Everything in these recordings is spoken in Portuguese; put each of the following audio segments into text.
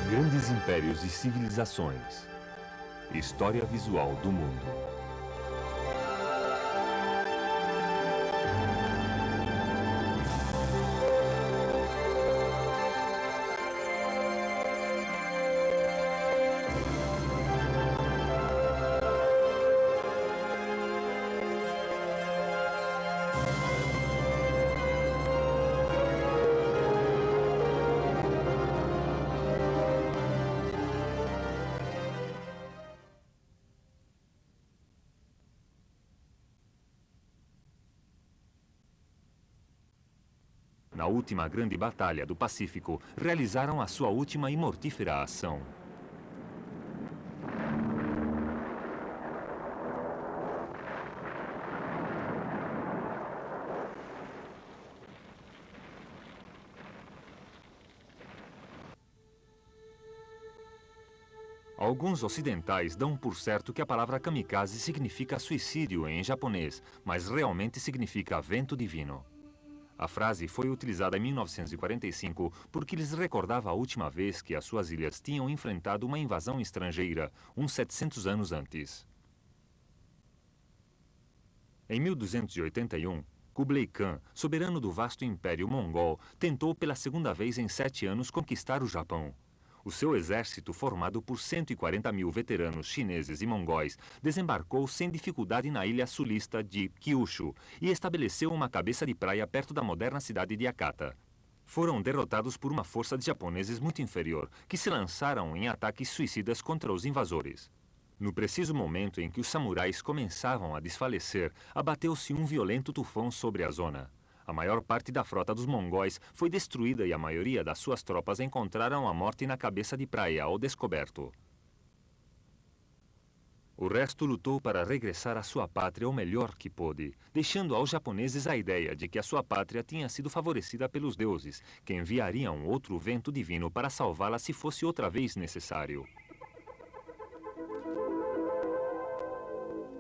Grandes impérios e civilizações. História visual do mundo. Na última grande batalha do Pacífico, realizaram a sua última e mortífera ação. Alguns ocidentais dão por certo que a palavra kamikaze significa suicídio em japonês, mas realmente significa vento divino. A frase foi utilizada em 1945 porque lhes recordava a última vez que as suas ilhas tinham enfrentado uma invasão estrangeira, uns 700 anos antes. Em 1281, Kublai Khan, soberano do vasto Império Mongol, tentou pela segunda vez em 7 anos conquistar o Japão. O seu exército, formado por 140 mil veteranos chineses e mongóis, desembarcou sem dificuldade na ilha sulista de Kyushu e estabeleceu uma cabeça de praia perto da moderna cidade de Hakata. Foram derrotados por uma força de japoneses muito inferior, que se lançaram em ataques suicidas contra os invasores. No preciso momento em que os samurais começavam a desfalecer, abateu-se um violento tufão sobre a zona. A maior parte da frota dos mongóis foi destruída e a maioria das suas tropas encontraram a morte na cabeça de praia ao descoberto. O resto lutou para regressar à sua pátria o melhor que pôde, deixando aos japoneses a ideia de que a sua pátria tinha sido favorecida pelos deuses, que enviariam outro vento divino para salvá-la se fosse outra vez necessário.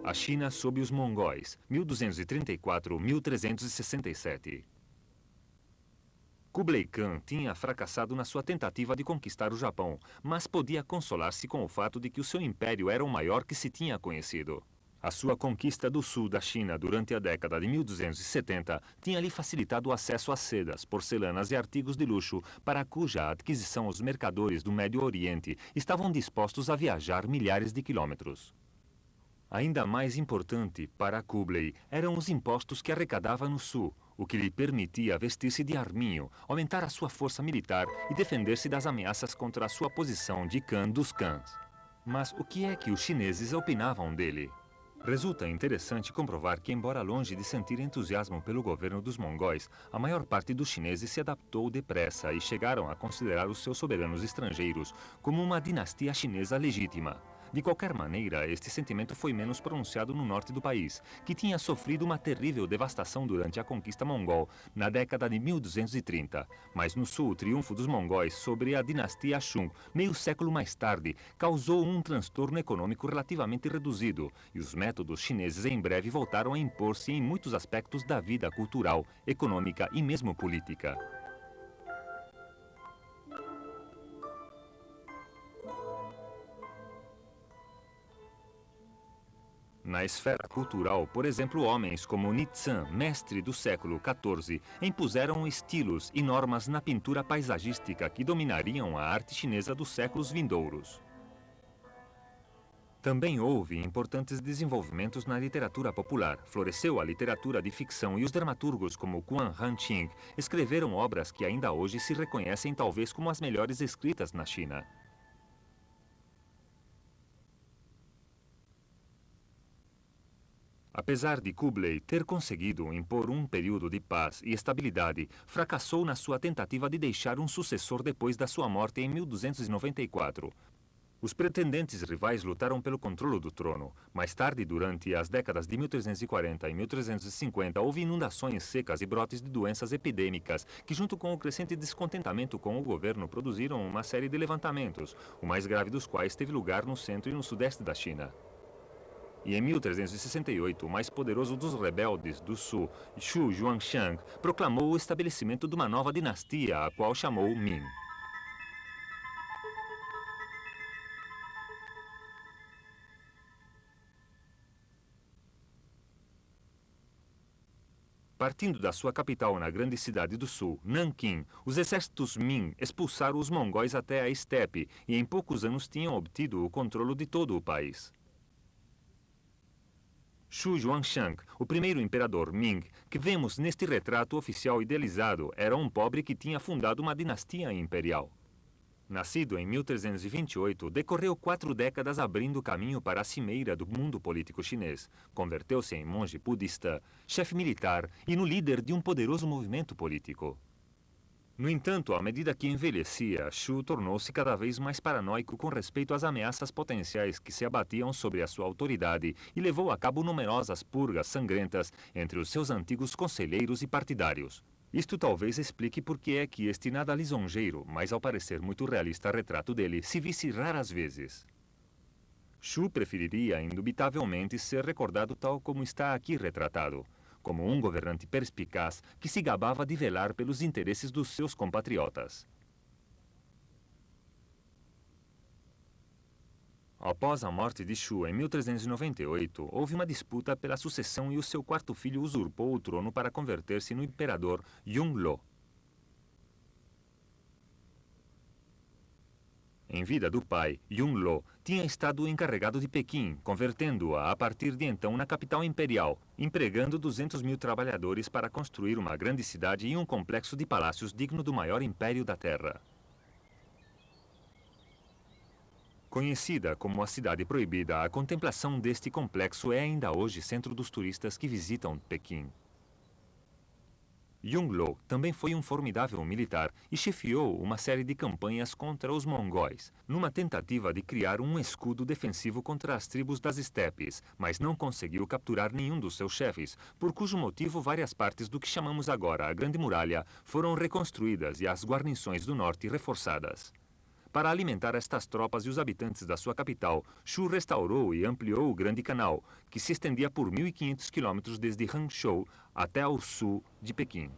A China sob os mongóis, 1234-1367. Kublai Khan tinha fracassado na sua tentativa de conquistar o Japão, mas podia consolar-se com o fato de que o seu império era o maior que se tinha conhecido. A sua conquista do sul da China durante a década de 1270 tinha lhe facilitado o acesso a sedas, porcelanas e artigos de luxo para cuja adquisição os mercadores do Médio Oriente estavam dispostos a viajar milhares de quilômetros. Ainda mais importante para Kublai eram os impostos que arrecadava no sul, o que lhe permitia vestir-se de arminho, aumentar a sua força militar e defender-se das ameaças contra a sua posição de Khan dos Khans. Mas o que é que os chineses opinavam dele? Resulta interessante comprovar que, embora longe de sentir entusiasmo pelo governo dos mongóis, a maior parte dos chineses se adaptou depressa e chegaram a considerar os seus soberanos estrangeiros como uma dinastia chinesa legítima. De qualquer maneira, este sentimento foi menos pronunciado no norte do país, que tinha sofrido uma terrível devastação durante a conquista mongol na década de 1230. Mas no sul, o triunfo dos mongóis sobre a dinastia Shun, meio século mais tarde, causou um transtorno econômico relativamente reduzido, e os métodos chineses em breve voltaram a impor-se em muitos aspectos da vida cultural, econômica e mesmo política. Na esfera cultural, por exemplo, homens como Nizam, mestre do século XIV, impuseram estilos e normas na pintura paisagística que dominariam a arte chinesa dos séculos vindouros. Também houve importantes desenvolvimentos na literatura popular. Floresceu a literatura de ficção e os dramaturgos como Quan Hanqing escreveram obras que ainda hoje se reconhecem talvez como as melhores escritas na China. Apesar de Kublai ter conseguido impor um período de paz e estabilidade, fracassou na sua tentativa de deixar um sucessor depois da sua morte em 1294. Os pretendentes rivais lutaram pelo controle do trono. Mais tarde, durante as décadas de 1340 e 1350, houve inundações secas e brotes de doenças epidêmicas que, junto com o crescente descontentamento com o governo, produziram uma série de levantamentos, o mais grave dos quais teve lugar no centro e no sudeste da China. E em 1368, o mais poderoso dos rebeldes do sul, Xu Yuanshang, proclamou o estabelecimento de uma nova dinastia, a qual chamou Ming. Partindo da sua capital na grande cidade do sul, Nanquim, os exércitos Ming expulsaram os mongóis até a estepe e em poucos anos tinham obtido o controle de todo o país. Xu Yuanshang, o primeiro imperador Ming, que vemos neste retrato oficial idealizado, era um pobre que tinha fundado uma dinastia imperial. Nascido em 1328, decorreu 4 décadas abrindo caminho para a cimeira do mundo político chinês. Converteu-se em monge budista, chefe militar e no líder de um poderoso movimento político. No entanto, à medida que envelhecia, Xu tornou-se cada vez mais paranoico com respeito às ameaças potenciais que se abatiam sobre a sua autoridade e levou a cabo numerosas purgas sangrentas entre os seus antigos conselheiros e partidários. Isto talvez explique por que é que este nada lisonjeiro, mas ao parecer muito realista retrato dele, se visse raras vezes. Xu preferiria indubitavelmente ser recordado tal como está aqui retratado, como um governante perspicaz que se gabava de velar pelos interesses dos seus compatriotas. Após a morte de Xu em 1398, houve uma disputa pela sucessão e o seu quarto filho usurpou o trono para converter-se no imperador Yongle. Em vida do pai, Yongle tinha estado encarregado de Pequim, convertendo-a a partir de então na capital imperial, empregando 200.000 trabalhadores para construir uma grande cidade e um complexo de palácios digno do maior império da Terra. Conhecida como a Cidade Proibida, a contemplação deste complexo é ainda hoje centro dos turistas que visitam Pequim. Yongle também foi um formidável militar e chefiou uma série de campanhas contra os mongóis, numa tentativa de criar um escudo defensivo contra as tribos das estepes, mas não conseguiu capturar nenhum dos seus chefes, por cujo motivo várias partes do que chamamos agora a Grande Muralha foram reconstruídas e as guarnições do norte reforçadas. Para alimentar estas tropas e os habitantes da sua capital, Xu restaurou e ampliou o Grande Canal, que se estendia por 1.500 quilômetros desde Hangzhou até ao sul de Pequim.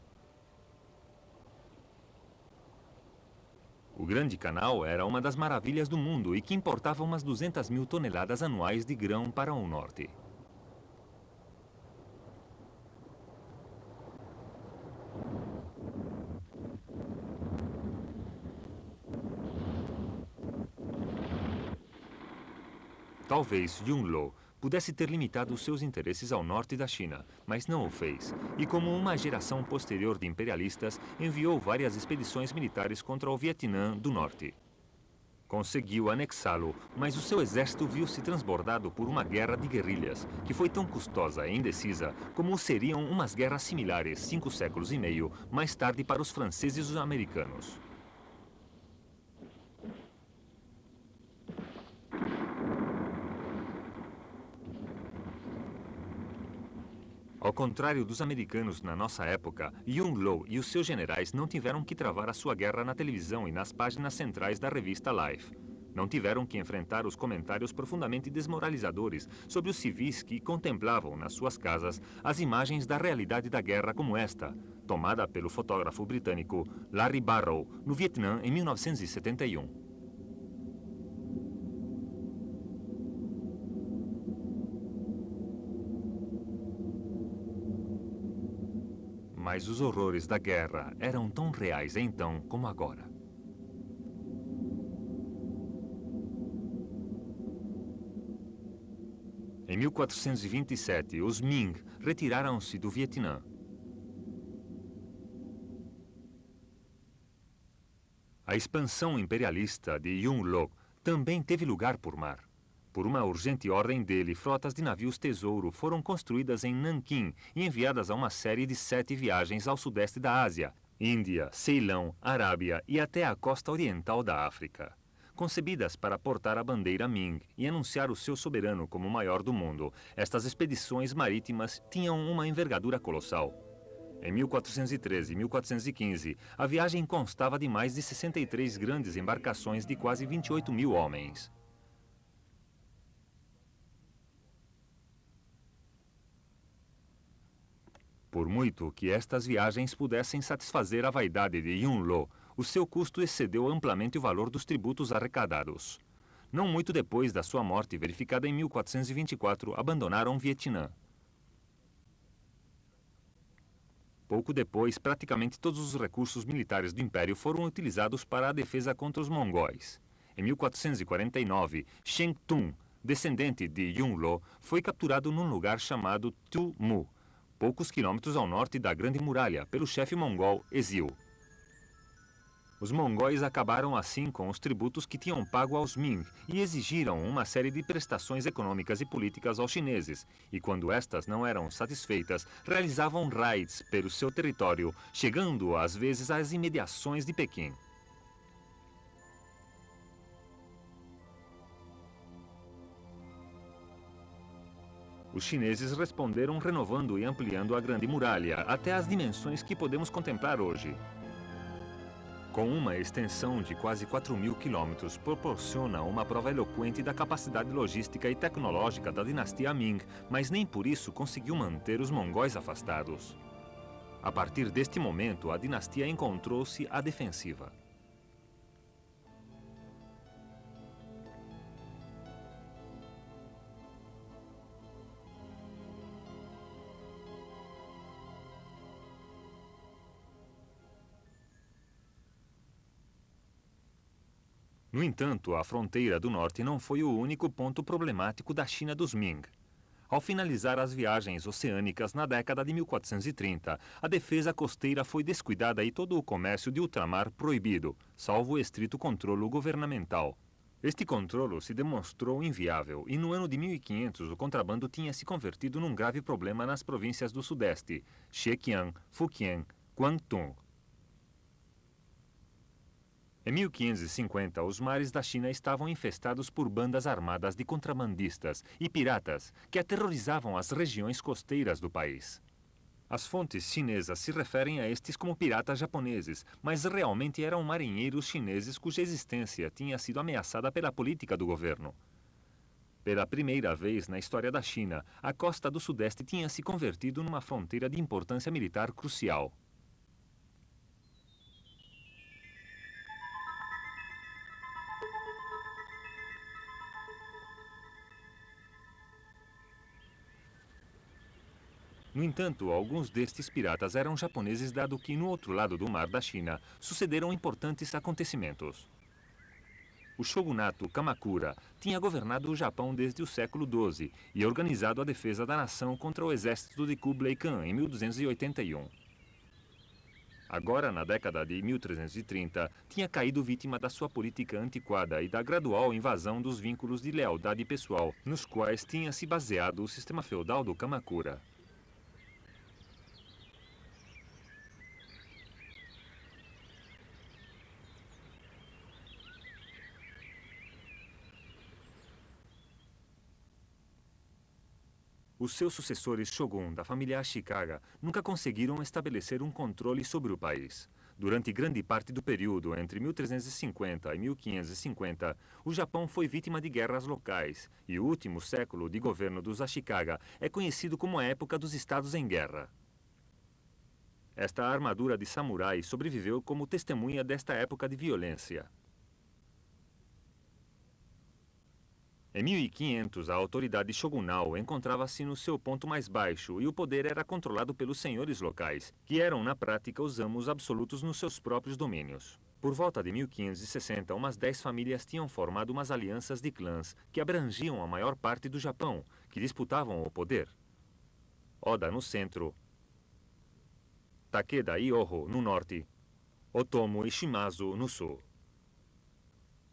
O Grande Canal era uma das maravilhas do mundo e que importava umas 200.000 toneladas anuais de grão para o norte. Talvez Yongle pudesse ter limitado seus interesses ao norte da China, mas não o fez. E como uma geração posterior de imperialistas, enviou várias expedições militares contra o Vietnã do Norte. Conseguiu anexá-lo, mas o seu exército viu-se transbordado por uma guerra de guerrilhas, que foi tão custosa e indecisa como seriam umas guerras similares 5 séculos e meio mais tarde para os franceses e os americanos. Ao contrário dos americanos na nossa época, Yongle e os seus generais não tiveram que travar a sua guerra na televisão e nas páginas centrais da revista Life. Não tiveram que enfrentar os comentários profundamente desmoralizadores sobre os civis que contemplavam nas suas casas as imagens da realidade da guerra como esta, tomada pelo fotógrafo britânico Larry Barrow no Vietnã em 1971. Mas os horrores da guerra eram tão reais então como agora. Em 1427, os Ming retiraram-se do Vietnã. A expansão imperialista de Yongle também teve lugar por mar. Por uma urgente ordem dele, frotas de navios tesouro foram construídas em Nanquim e enviadas a uma série de 7 viagens ao sudeste da Ásia, Índia, Ceilão, Arábia e até a costa oriental da África. Concebidas para portar a bandeira Ming e anunciar o seu soberano como o maior do mundo, estas expedições marítimas tinham uma envergadura colossal. Em 1413 e 1415, a viagem constava de mais de 63 grandes embarcações de quase 28.000 homens. Por muito que estas viagens pudessem satisfazer a vaidade de Yongle, o seu custo excedeu amplamente o valor dos tributos arrecadados. Não muito depois da sua morte, verificada em 1424, abandonaram o Vietnã. Pouco depois, praticamente todos os recursos militares do Império foram utilizados para a defesa contra os mongóis. Em 1449, Sheng Tun, descendente de Yunlo, foi capturado num lugar chamado Tu Mu, poucos quilômetros ao norte da Grande Muralha, pelo chefe mongol Ezil. Os mongóis acabaram assim com os tributos que tinham pago aos Ming e exigiram uma série de prestações econômicas e políticas aos chineses, e quando estas não eram satisfeitas, realizavam raids pelo seu território, chegando às vezes às imediações de Pequim. Os chineses responderam renovando e ampliando a Grande Muralha até as dimensões que podemos contemplar hoje. Com uma extensão de quase 4.000 quilômetros, proporciona uma prova eloquente da capacidade logística e tecnológica da dinastia Ming, mas nem por isso conseguiu manter os mongóis afastados. A partir deste momento, a dinastia encontrou-se à defensiva. No entanto, a fronteira do norte não foi o único ponto problemático da China dos Ming. Ao finalizar as viagens oceânicas na década de 1430, a defesa costeira foi descuidada e todo o comércio de ultramar proibido, salvo o estrito controle governamental. Este controle se demonstrou inviável e no ano de 1500 o contrabando tinha se convertido num grave problema nas províncias do sudeste, Zhejiang, Fujian, Guangdong. Em 1550, os mares da China estavam infestados por bandas armadas de contrabandistas e piratas que aterrorizavam as regiões costeiras do país. As fontes chinesas se referem a estes como piratas japoneses, mas realmente eram marinheiros chineses cuja existência tinha sido ameaçada pela política do governo. Pela primeira vez na história da China, a costa do sudeste tinha se convertido numa fronteira de importância militar crucial. No entanto, alguns destes piratas eram japoneses, dado que no outro lado do mar da China sucederam importantes acontecimentos. O shogunato Kamakura tinha governado o Japão desde o século XII e organizado a defesa da nação contra o exército de Kublai Khan em 1281. Agora, na década de 1330, tinha caído vítima da sua política antiquada e da gradual invasão dos vínculos de lealdade pessoal, nos quais tinha se baseado o sistema feudal do Kamakura. Os seus sucessores shogun da família Ashikaga nunca conseguiram estabelecer um controle sobre o país. Durante grande parte do período entre 1350 e 1550, o Japão foi vítima de guerras locais, e o último século de governo dos Ashikaga é conhecido como a época dos estados em guerra. Esta armadura de samurai sobreviveu como testemunha desta época de violência. Em 1500, a autoridade shogunal encontrava-se no seu ponto mais baixo e o poder era controlado pelos senhores locais, que eram, na prática, os amos absolutos nos seus próprios domínios. Por volta de 1560, umas 10 famílias tinham formado umas alianças de clãs que abrangiam a maior parte do Japão, que disputavam o poder. Oda no centro, Takeda e Oho no norte, Otomo e Shimazu no sul.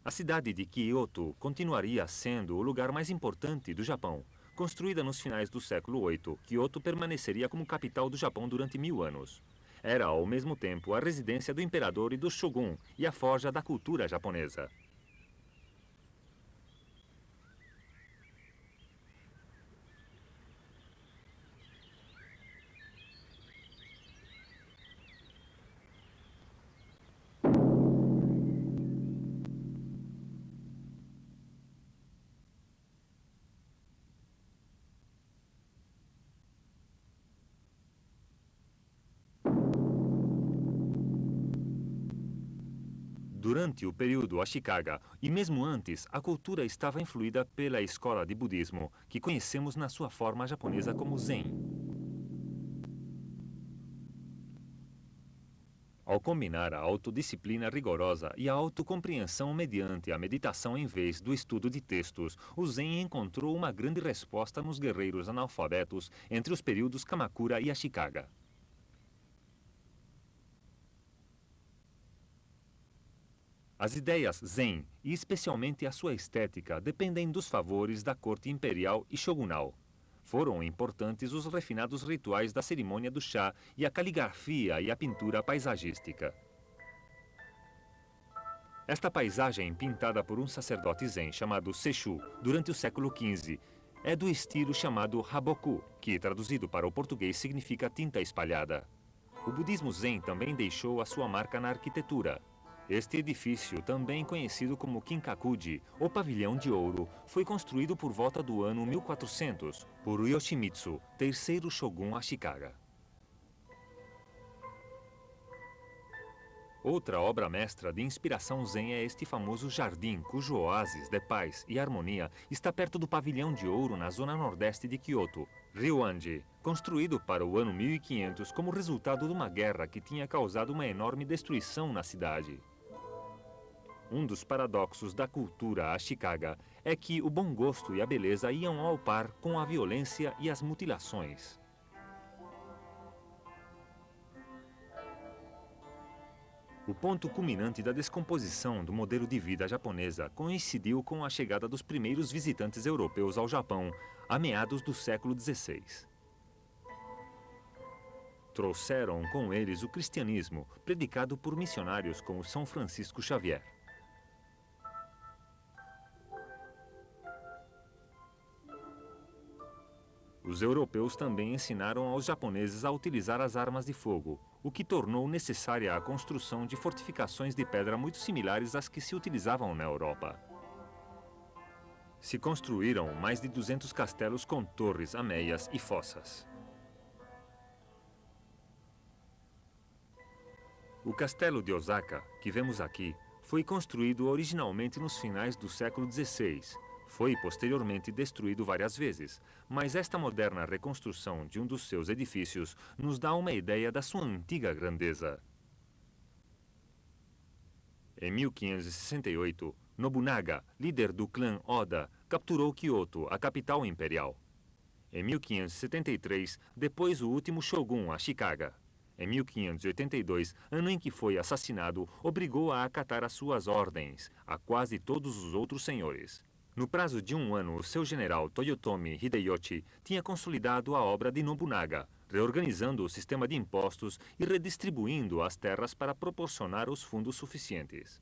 A cidade de Kyoto continuaria sendo o lugar mais importante do Japão. Construída nos finais do século VIII, Kyoto permaneceria como capital do Japão durante 1000 anos. Era, ao mesmo tempo, a residência do imperador e do shogun e a forja da cultura japonesa. Durante o período Ashikaga, e mesmo antes, a cultura estava influída pela escola de budismo, que conhecemos na sua forma japonesa como Zen. Ao combinar a autodisciplina rigorosa e a autocompreensão mediante a meditação em vez do estudo de textos, o Zen encontrou uma grande resposta nos guerreiros analfabetos entre os períodos Kamakura e Ashikaga. As ideias Zen, e especialmente a sua estética, dependem dos favores da corte imperial e shogunal. Foram importantes os refinados rituais da cerimônia do chá e a caligrafia e a pintura paisagística. Esta paisagem, pintada por um sacerdote zen chamado Sesshu durante o século XV, é do estilo chamado Haboku, que traduzido para o português significa tinta espalhada. O budismo zen também deixou a sua marca na arquitetura. Este edifício, também conhecido como Kinkakuji, ou Pavilhão de Ouro, foi construído por volta do ano 1400 por Yoshimitsu, terceiro shogun Ashikaga. Outra obra mestra de inspiração zen é este famoso jardim, cujo oásis de paz e harmonia está perto do Pavilhão de Ouro na zona nordeste de Kyoto, Ryoanji, construído para o ano 1500 como resultado de uma guerra que tinha causado uma enorme destruição na cidade. Um dos paradoxos da cultura Ashikaga é que o bom gosto e a beleza iam ao par com a violência e as mutilações. O ponto culminante da descomposição do modelo de vida japonesa coincidiu com a chegada dos primeiros visitantes europeus ao Japão, a meados do século XVI. Trouxeram com eles o cristianismo, predicado por missionários como São Francisco Xavier. Os europeus também ensinaram aos japoneses a utilizar as armas de fogo, o que tornou necessária a construção de fortificações de pedra muito similares às que se utilizavam na Europa. Se construíram mais de 200 castelos com torres, ameias e fossas. O castelo de Osaka, que vemos aqui, foi construído originalmente nos finais do século XVI. Foi posteriormente destruído várias vezes, mas esta moderna reconstrução de um dos seus edifícios nos dá uma ideia da sua antiga grandeza. Em 1568, Nobunaga, líder do clã Oda, capturou Kyoto, a capital imperial. Em 1573, depois o último shogun, Ashikaga. Em 1582, ano em que foi assassinado, obrigou a acatar as suas ordens a quase todos os outros senhores. No prazo de um ano, o seu general Toyotomi Hideyoshi tinha consolidado a obra de Nobunaga, reorganizando o sistema de impostos e redistribuindo as terras para proporcionar os fundos suficientes.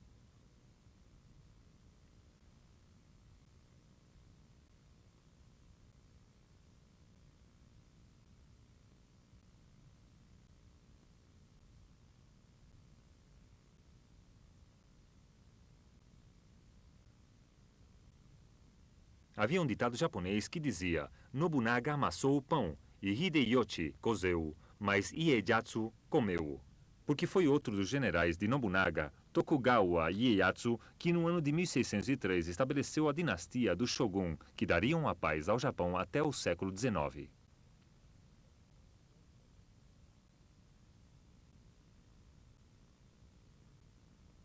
Havia um ditado japonês que dizia: Nobunaga amassou o pão e Hideyoshi cozeu, mas Ieyasu comeu. Porque foi outro dos generais de Nobunaga, Tokugawa Ieyasu, que no ano de 1603 estabeleceu a dinastia do Shogun, que dariam a paz ao Japão até o século XIX.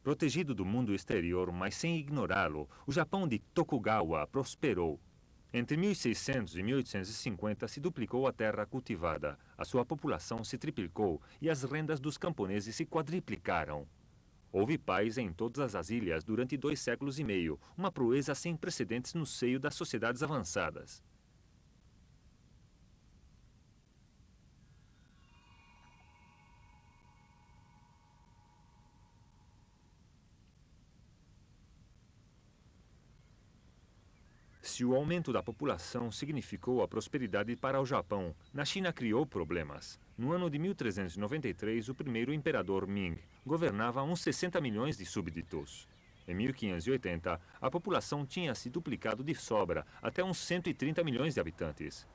Protegido do mundo exterior, mas sem ignorá-lo, o Japão de Tokugawa prosperou. Entre 1600 e 1850 se duplicou a terra cultivada, a sua população se triplicou e as rendas dos camponeses se quadriplicaram. Houve paz em todas as ilhas durante 2 séculos e meio, uma proeza sem precedentes no seio das sociedades avançadas. Se o aumento da população significou a prosperidade para o Japão, na China criou problemas. No ano de 1393, o primeiro imperador Ming governava uns 60 milhões de súbditos. Em 1580, a população tinha se duplicado de sobra até uns 130 milhões de habitantes.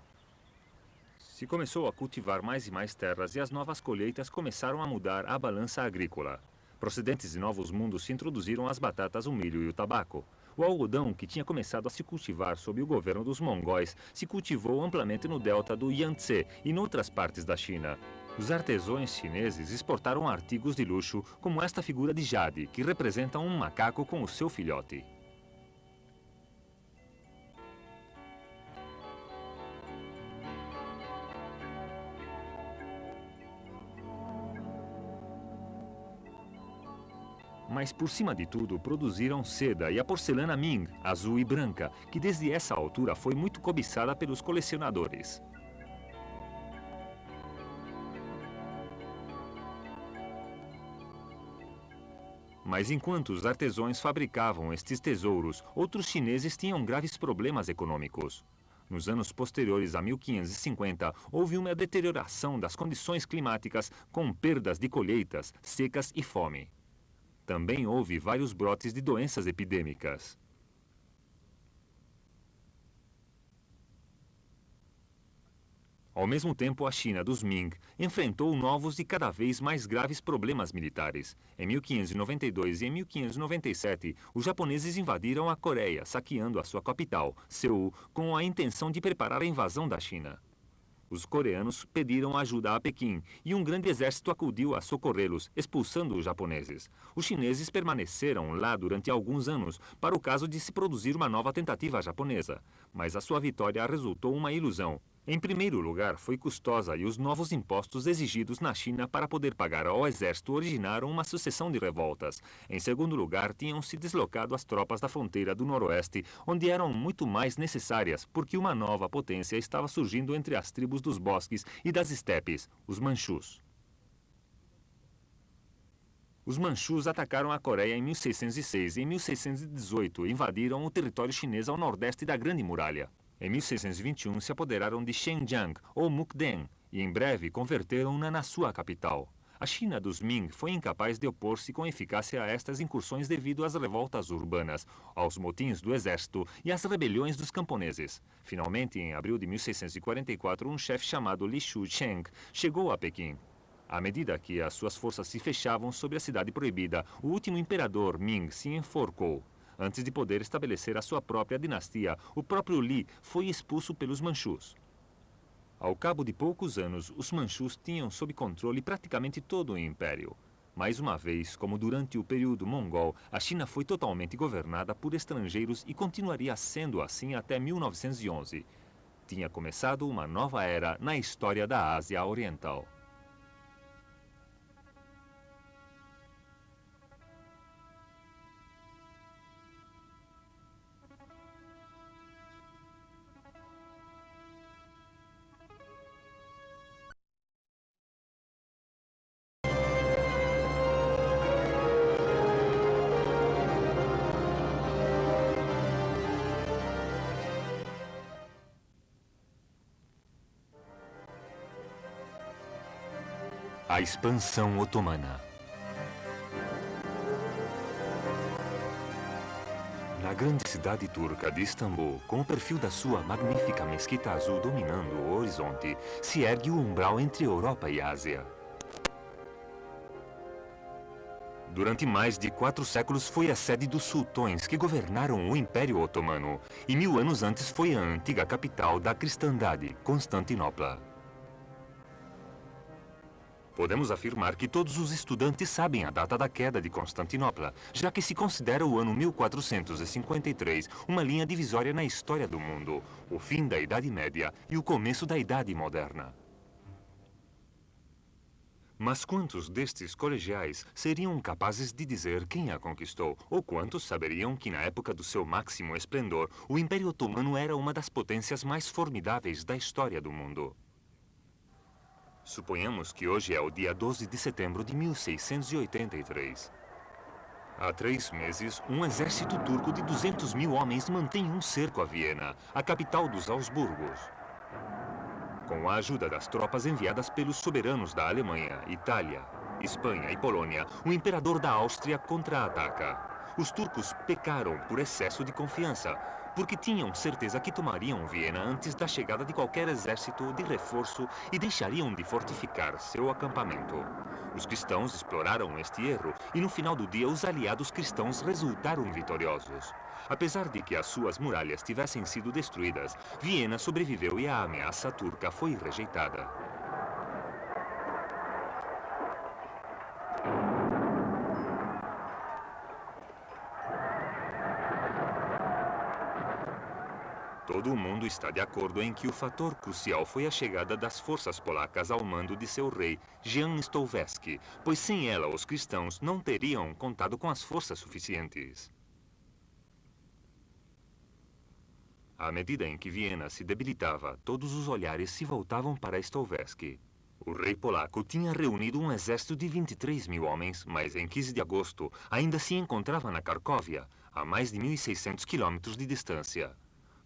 Se começou a cultivar mais e mais terras e as novas colheitas começaram a mudar a balança agrícola. Procedentes de novos mundos se introduziram as batatas, o milho e o tabaco. O algodão, que tinha começado a se cultivar sob o governo dos mongóis, se cultivou amplamente no delta do Yangtze e em outras partes da China. Os artesãos chineses exportaram artigos de luxo como esta figura de jade, que representa um macaco com o seu filhote. Mas, por cima de tudo, produziram seda e a porcelana Ming, azul e branca, que desde essa altura foi muito cobiçada pelos colecionadores. Mas enquanto os artesãos fabricavam estes tesouros, outros chineses tinham graves problemas econômicos. Nos anos posteriores a 1550, houve uma deterioração das condições climáticas, com perdas de colheitas, secas e fome. Também houve vários brotes de doenças epidêmicas. Ao mesmo tempo, a China dos Ming enfrentou novos e cada vez mais graves problemas militares. Em 1592 e em 1597, os japoneses invadiram a Coreia, saqueando a sua capital, Seul, com a intenção de preparar a invasão da China. Os coreanos pediram ajuda a Pequim e um grande exército acudiu a socorrê-los, expulsando os japoneses. Os chineses permaneceram lá durante alguns anos, para o caso de se produzir uma nova tentativa japonesa. Mas a sua vitória resultou uma ilusão. Em primeiro lugar, foi custosa e os novos impostos exigidos na China para poder pagar ao exército originaram uma sucessão de revoltas. Em segundo lugar, tinham se deslocado as tropas da fronteira do noroeste, onde eram muito mais necessárias, porque uma nova potência estava surgindo entre as tribos dos bosques e das estepes, os manchus. Os manchus atacaram a Coreia em 1606 e em 1618 invadiram o território chinês ao nordeste da Grande Muralha. Em 1621 se apoderaram de Xinjiang, ou Mukden, e em breve converteram-na na sua capital. A China dos Ming foi incapaz de opor-se com eficácia a estas incursões devido às revoltas urbanas, aos motins do exército e às rebeliões dos camponeses. Finalmente, em abril de 1644, um chefe chamado Li Shucheng chegou a Pequim. À medida que as suas forças se fechavam sobre a cidade proibida, o último imperador Ming se enforcou. Antes de poder estabelecer a sua própria dinastia, o próprio Li foi expulso pelos manchus. Ao cabo de poucos anos, os manchus tinham sob controle praticamente todo o império. Mais uma vez, como durante o período mongol, a China foi totalmente governada por estrangeiros e continuaria sendo assim até 1911. Tinha começado uma nova era na história da Ásia Oriental. A expansão otomana. Na grande cidade turca de Istambul, com o perfil da sua magnífica mesquita azul dominando o horizonte, se ergue o umbral entre Europa e Ásia. Durante mais de 4 séculos foi a sede dos sultões que governaram o Império Otomano, e 1000 anos antes foi a antiga capital da cristandade, Constantinopla. Podemos afirmar que todos os estudantes sabem a data da queda de Constantinopla, já que se considera o ano 1453 uma linha divisória na história do mundo, o fim da Idade Média e o começo da Idade Moderna. Mas quantos destes colegiais seriam capazes de dizer quem a conquistou? Ou quantos saberiam que na época do seu máximo esplendor, o Império Otomano era uma das potências mais formidáveis da história do mundo? Suponhamos que hoje é o dia 12 de setembro de 1683. Há 3 meses, um exército turco de 200.000 homens mantém um cerco a Viena, a capital dos Habsburgos. Com a ajuda das tropas enviadas pelos soberanos da Alemanha, Itália, Espanha e Polônia, o imperador da Áustria contra-ataca. Os turcos pecaram por excesso de confiança, porque tinham certeza que tomariam Viena antes da chegada de qualquer exército de reforço e deixariam de fortificar seu acampamento. Os cristãos exploraram este erro e no final do dia os aliados cristãos resultaram vitoriosos. Apesar de que as suas muralhas tivessem sido destruídas, Viena sobreviveu e a ameaça turca foi rejeitada. Todo o mundo está de acordo em que o fator crucial foi a chegada das forças polacas ao mando de seu rei, Jan Stolewski, pois sem ela os cristãos não teriam contado com as forças suficientes. À medida em que Viena se debilitava, todos os olhares se voltavam para Stolewski. O rei polaco tinha reunido um exército de 23 mil homens, mas em 15 de agosto ainda se encontrava na Cracóvia, a mais de 1.600 quilômetros de distância.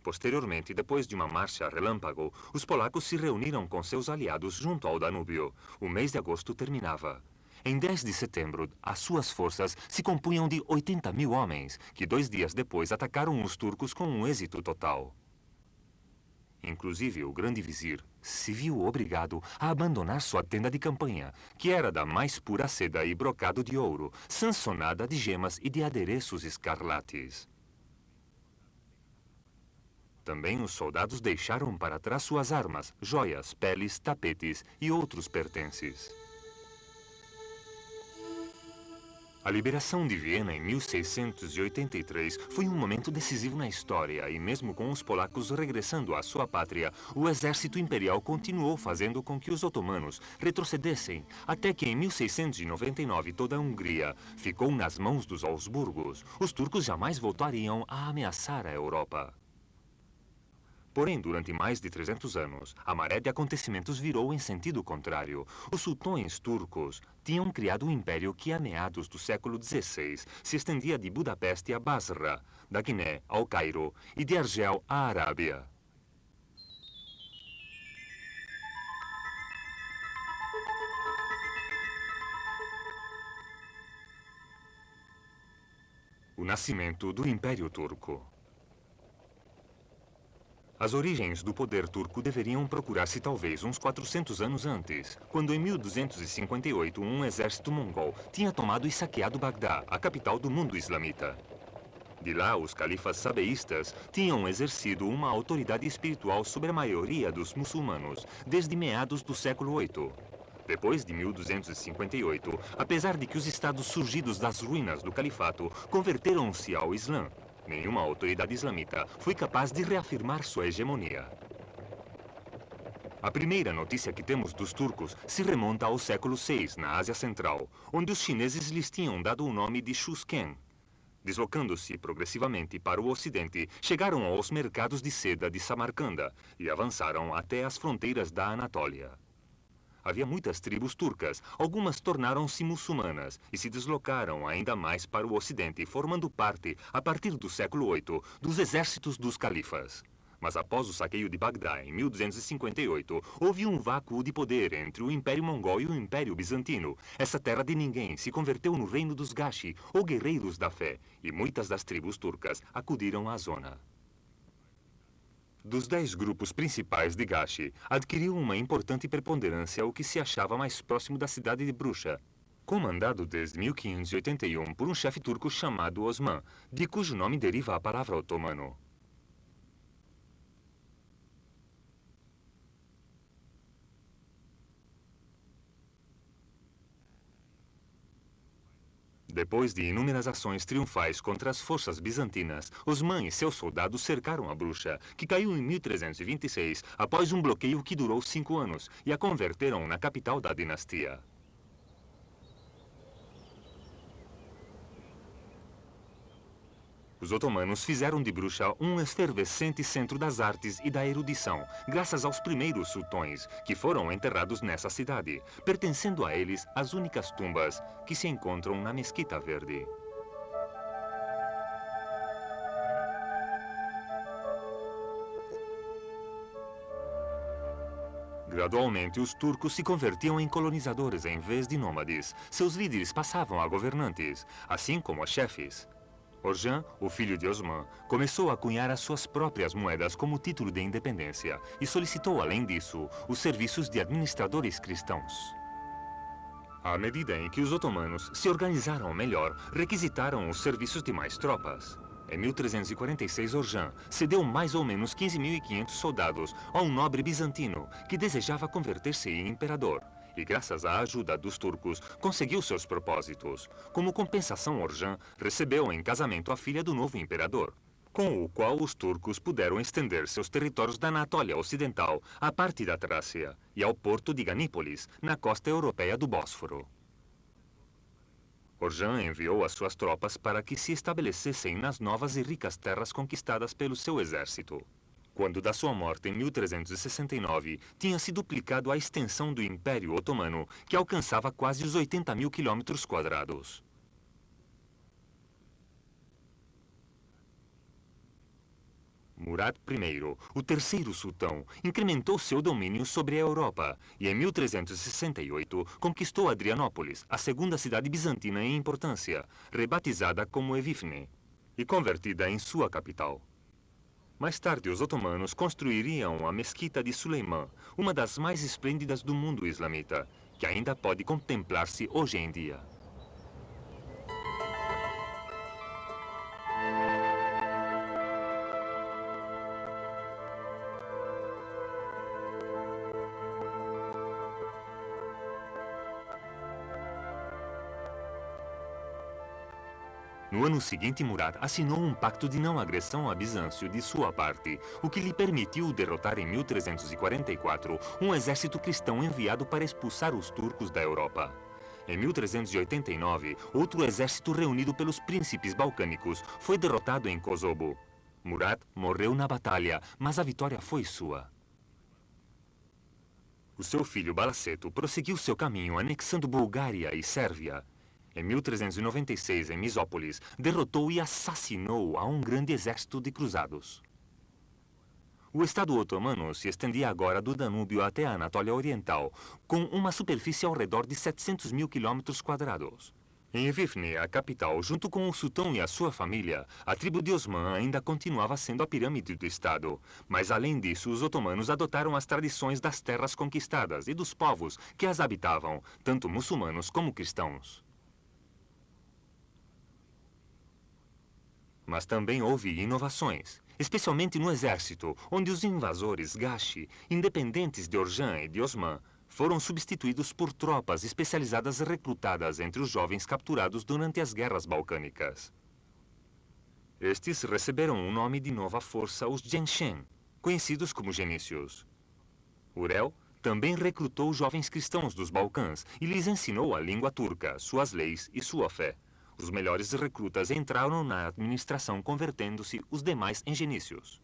Posteriormente, depois de uma marcha relâmpago, os polacos se reuniram com seus aliados junto ao Danúbio. O mês de agosto terminava. Em 10 de setembro, as suas forças se compunham de 80 mil homens, que 2 dias depois atacaram os turcos com um êxito total. Inclusive, o grande vizir se viu obrigado a abandonar sua tenda de campanha, que era da mais pura seda e brocado de ouro, sançonada de gemas e de adereços escarlates. Também os soldados deixaram para trás suas armas, joias, peles, tapetes e outros pertences. A liberação de Viena em 1683 foi um momento decisivo na história e mesmo com os polacos regressando à sua pátria, o exército imperial continuou fazendo com que os otomanos retrocedessem, até que em 1699 toda a Hungria ficou nas mãos dos Habsburgos. Os turcos jamais voltariam a ameaçar a Europa. Porém, durante mais de 300 anos, a maré de acontecimentos virou em sentido contrário. Os sultões turcos tinham criado um império que, a meados do século XVI, se estendia de Budapeste a Basra, da Guiné ao Cairo e de Argel à Arábia. O nascimento do Império Turco. As origens do poder turco deveriam procurar-se talvez uns 400 anos antes, quando em 1258 um exército mongol tinha tomado e saqueado Bagdá, a capital do mundo islamita. De lá, os califas sabeístas tinham exercido uma autoridade espiritual sobre a maioria dos muçulmanos, desde meados do século VIII. Depois de 1258, apesar de que os estados surgidos das ruínas do califato converteram-se ao Islã, nenhuma autoridade islamita foi capaz de reafirmar sua hegemonia. A primeira notícia que temos dos turcos se remonta ao século VI, na Ásia Central, onde os chineses lhes tinham dado o nome de Shusken. Deslocando-se progressivamente para o ocidente, chegaram aos mercados de seda de Samarcanda e avançaram até as fronteiras da Anatólia. Havia muitas tribos turcas, algumas tornaram-se muçulmanas e se deslocaram ainda mais para o ocidente, formando parte, a partir do século VIII, dos exércitos dos califas. Mas após o saqueio de Bagdá, em 1258, houve um vácuo de poder entre o Império Mongol e o Império Bizantino. Essa terra de ninguém se converteu no reino dos Gashi, ou guerreiros da fé, e muitas das tribos turcas acudiram à zona. Dos 10 grupos principais de Gashi, adquiriu uma importante preponderância o que se achava mais próximo da cidade de Bruxa, comandado desde 1581 por um chefe turco chamado Osman, de cujo nome deriva a palavra otomano. Depois de inúmeras ações triunfais contra as forças bizantinas, Osman e seus soldados cercaram a Bruxa, que caiu em 1326, após um bloqueio que durou 5 anos, e a converteram na capital da dinastia. Os otomanos fizeram de Bruxa um efervescente centro das artes e da erudição, graças aos primeiros sultões, que foram enterrados nessa cidade, pertencendo a eles as únicas tumbas que se encontram na Mesquita Verde. Gradualmente, os turcos se convertiam em colonizadores em vez de nômades. Seus líderes passavam a governantes, assim como a chefes. Orjan, o filho de Osman, começou a cunhar as suas próprias moedas como título de independência e solicitou, além disso, os serviços de administradores cristãos. À medida em que os otomanos se organizaram melhor, requisitaram os serviços de mais tropas. Em 1346, Orjan cedeu mais ou menos 15.500 soldados a um nobre bizantino que desejava converter-se em imperador. E graças à ajuda dos turcos, conseguiu seus propósitos. Como compensação, Orjan recebeu em casamento a filha do novo imperador. com o qual os turcos puderam estender seus territórios da Anatólia Ocidental à parte da Trácia e ao porto de Ganípolis, na costa europeia do Bósforo. Orjan enviou as suas tropas para que se estabelecessem nas novas e ricas terras conquistadas pelo seu exército. Quando da sua morte em 1369, tinha se duplicado a extensão do Império Otomano, que alcançava quase os 80.000 quilômetros quadrados. Murad I, o terceiro sultão, incrementou seu domínio sobre a Europa e, em 1368, conquistou Adrianópolis, a segunda cidade bizantina em importância, rebatizada como Evifne, e convertida em sua capital. Mais tarde, os otomanos construiriam a Mesquita de Suleimã, uma das mais esplêndidas do mundo islamita, que ainda pode contemplar-se hoje em dia. No ano seguinte, Murad assinou um pacto de não agressão a Bizâncio de sua parte, o que lhe permitiu derrotar em 1344 um exército cristão enviado para expulsar os turcos da Europa. Em 1389, outro exército reunido pelos príncipes balcânicos foi derrotado em Kosovo. Murad morreu na batalha, mas a vitória foi sua. O seu filho Balaceto prosseguiu seu caminho anexando Bulgária e Sérvia. Em 1396, em Misópolis, derrotou e assassinou a um grande exército de cruzados. O Estado otomano se estendia agora do Danúbio até a Anatólia Oriental, com uma superfície ao redor de 700.000 quilômetros quadrados. Em Evifne, a capital, junto com o sultão e a sua família, a tribo de Osman ainda continuava sendo a pirâmide do Estado. Mas, além disso, os otomanos adotaram as tradições das terras conquistadas e dos povos que as habitavam, tanto muçulmanos como cristãos. Mas também houve inovações, especialmente no exército, onde os invasores Gashi, independentes de Orjan e de Osman, foram substituídos por tropas especializadas recrutadas entre os jovens capturados durante as guerras balcânicas. Estes receberam o nome de nova força, os Genshen, conhecidos como genícios. Urel também recrutou jovens cristãos dos Balcãs e lhes ensinou a língua turca, suas leis e sua fé. Os melhores recrutas entraram na administração, convertendo-se os demais em genícios.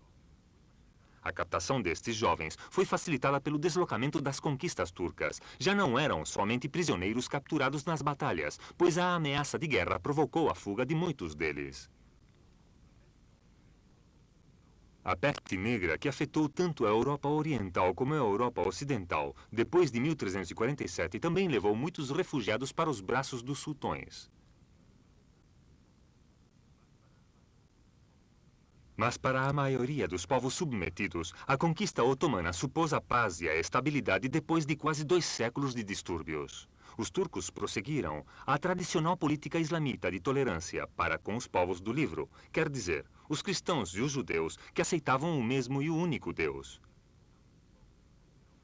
A captação destes jovens foi facilitada pelo deslocamento das conquistas turcas. Já não eram somente prisioneiros capturados nas batalhas, pois a ameaça de guerra provocou a fuga de muitos deles. A peste negra, que afetou tanto a Europa Oriental como a Europa Ocidental, depois de 1347, também levou muitos refugiados para os braços dos sultões. Mas para a maioria dos povos submetidos, a conquista otomana supôs a paz e a estabilidade depois de quase 2 séculos de distúrbios. Os turcos prosseguiram a tradicional política islamita de tolerância para com os povos do livro, quer dizer, os cristãos e os judeus que aceitavam o mesmo e o único Deus.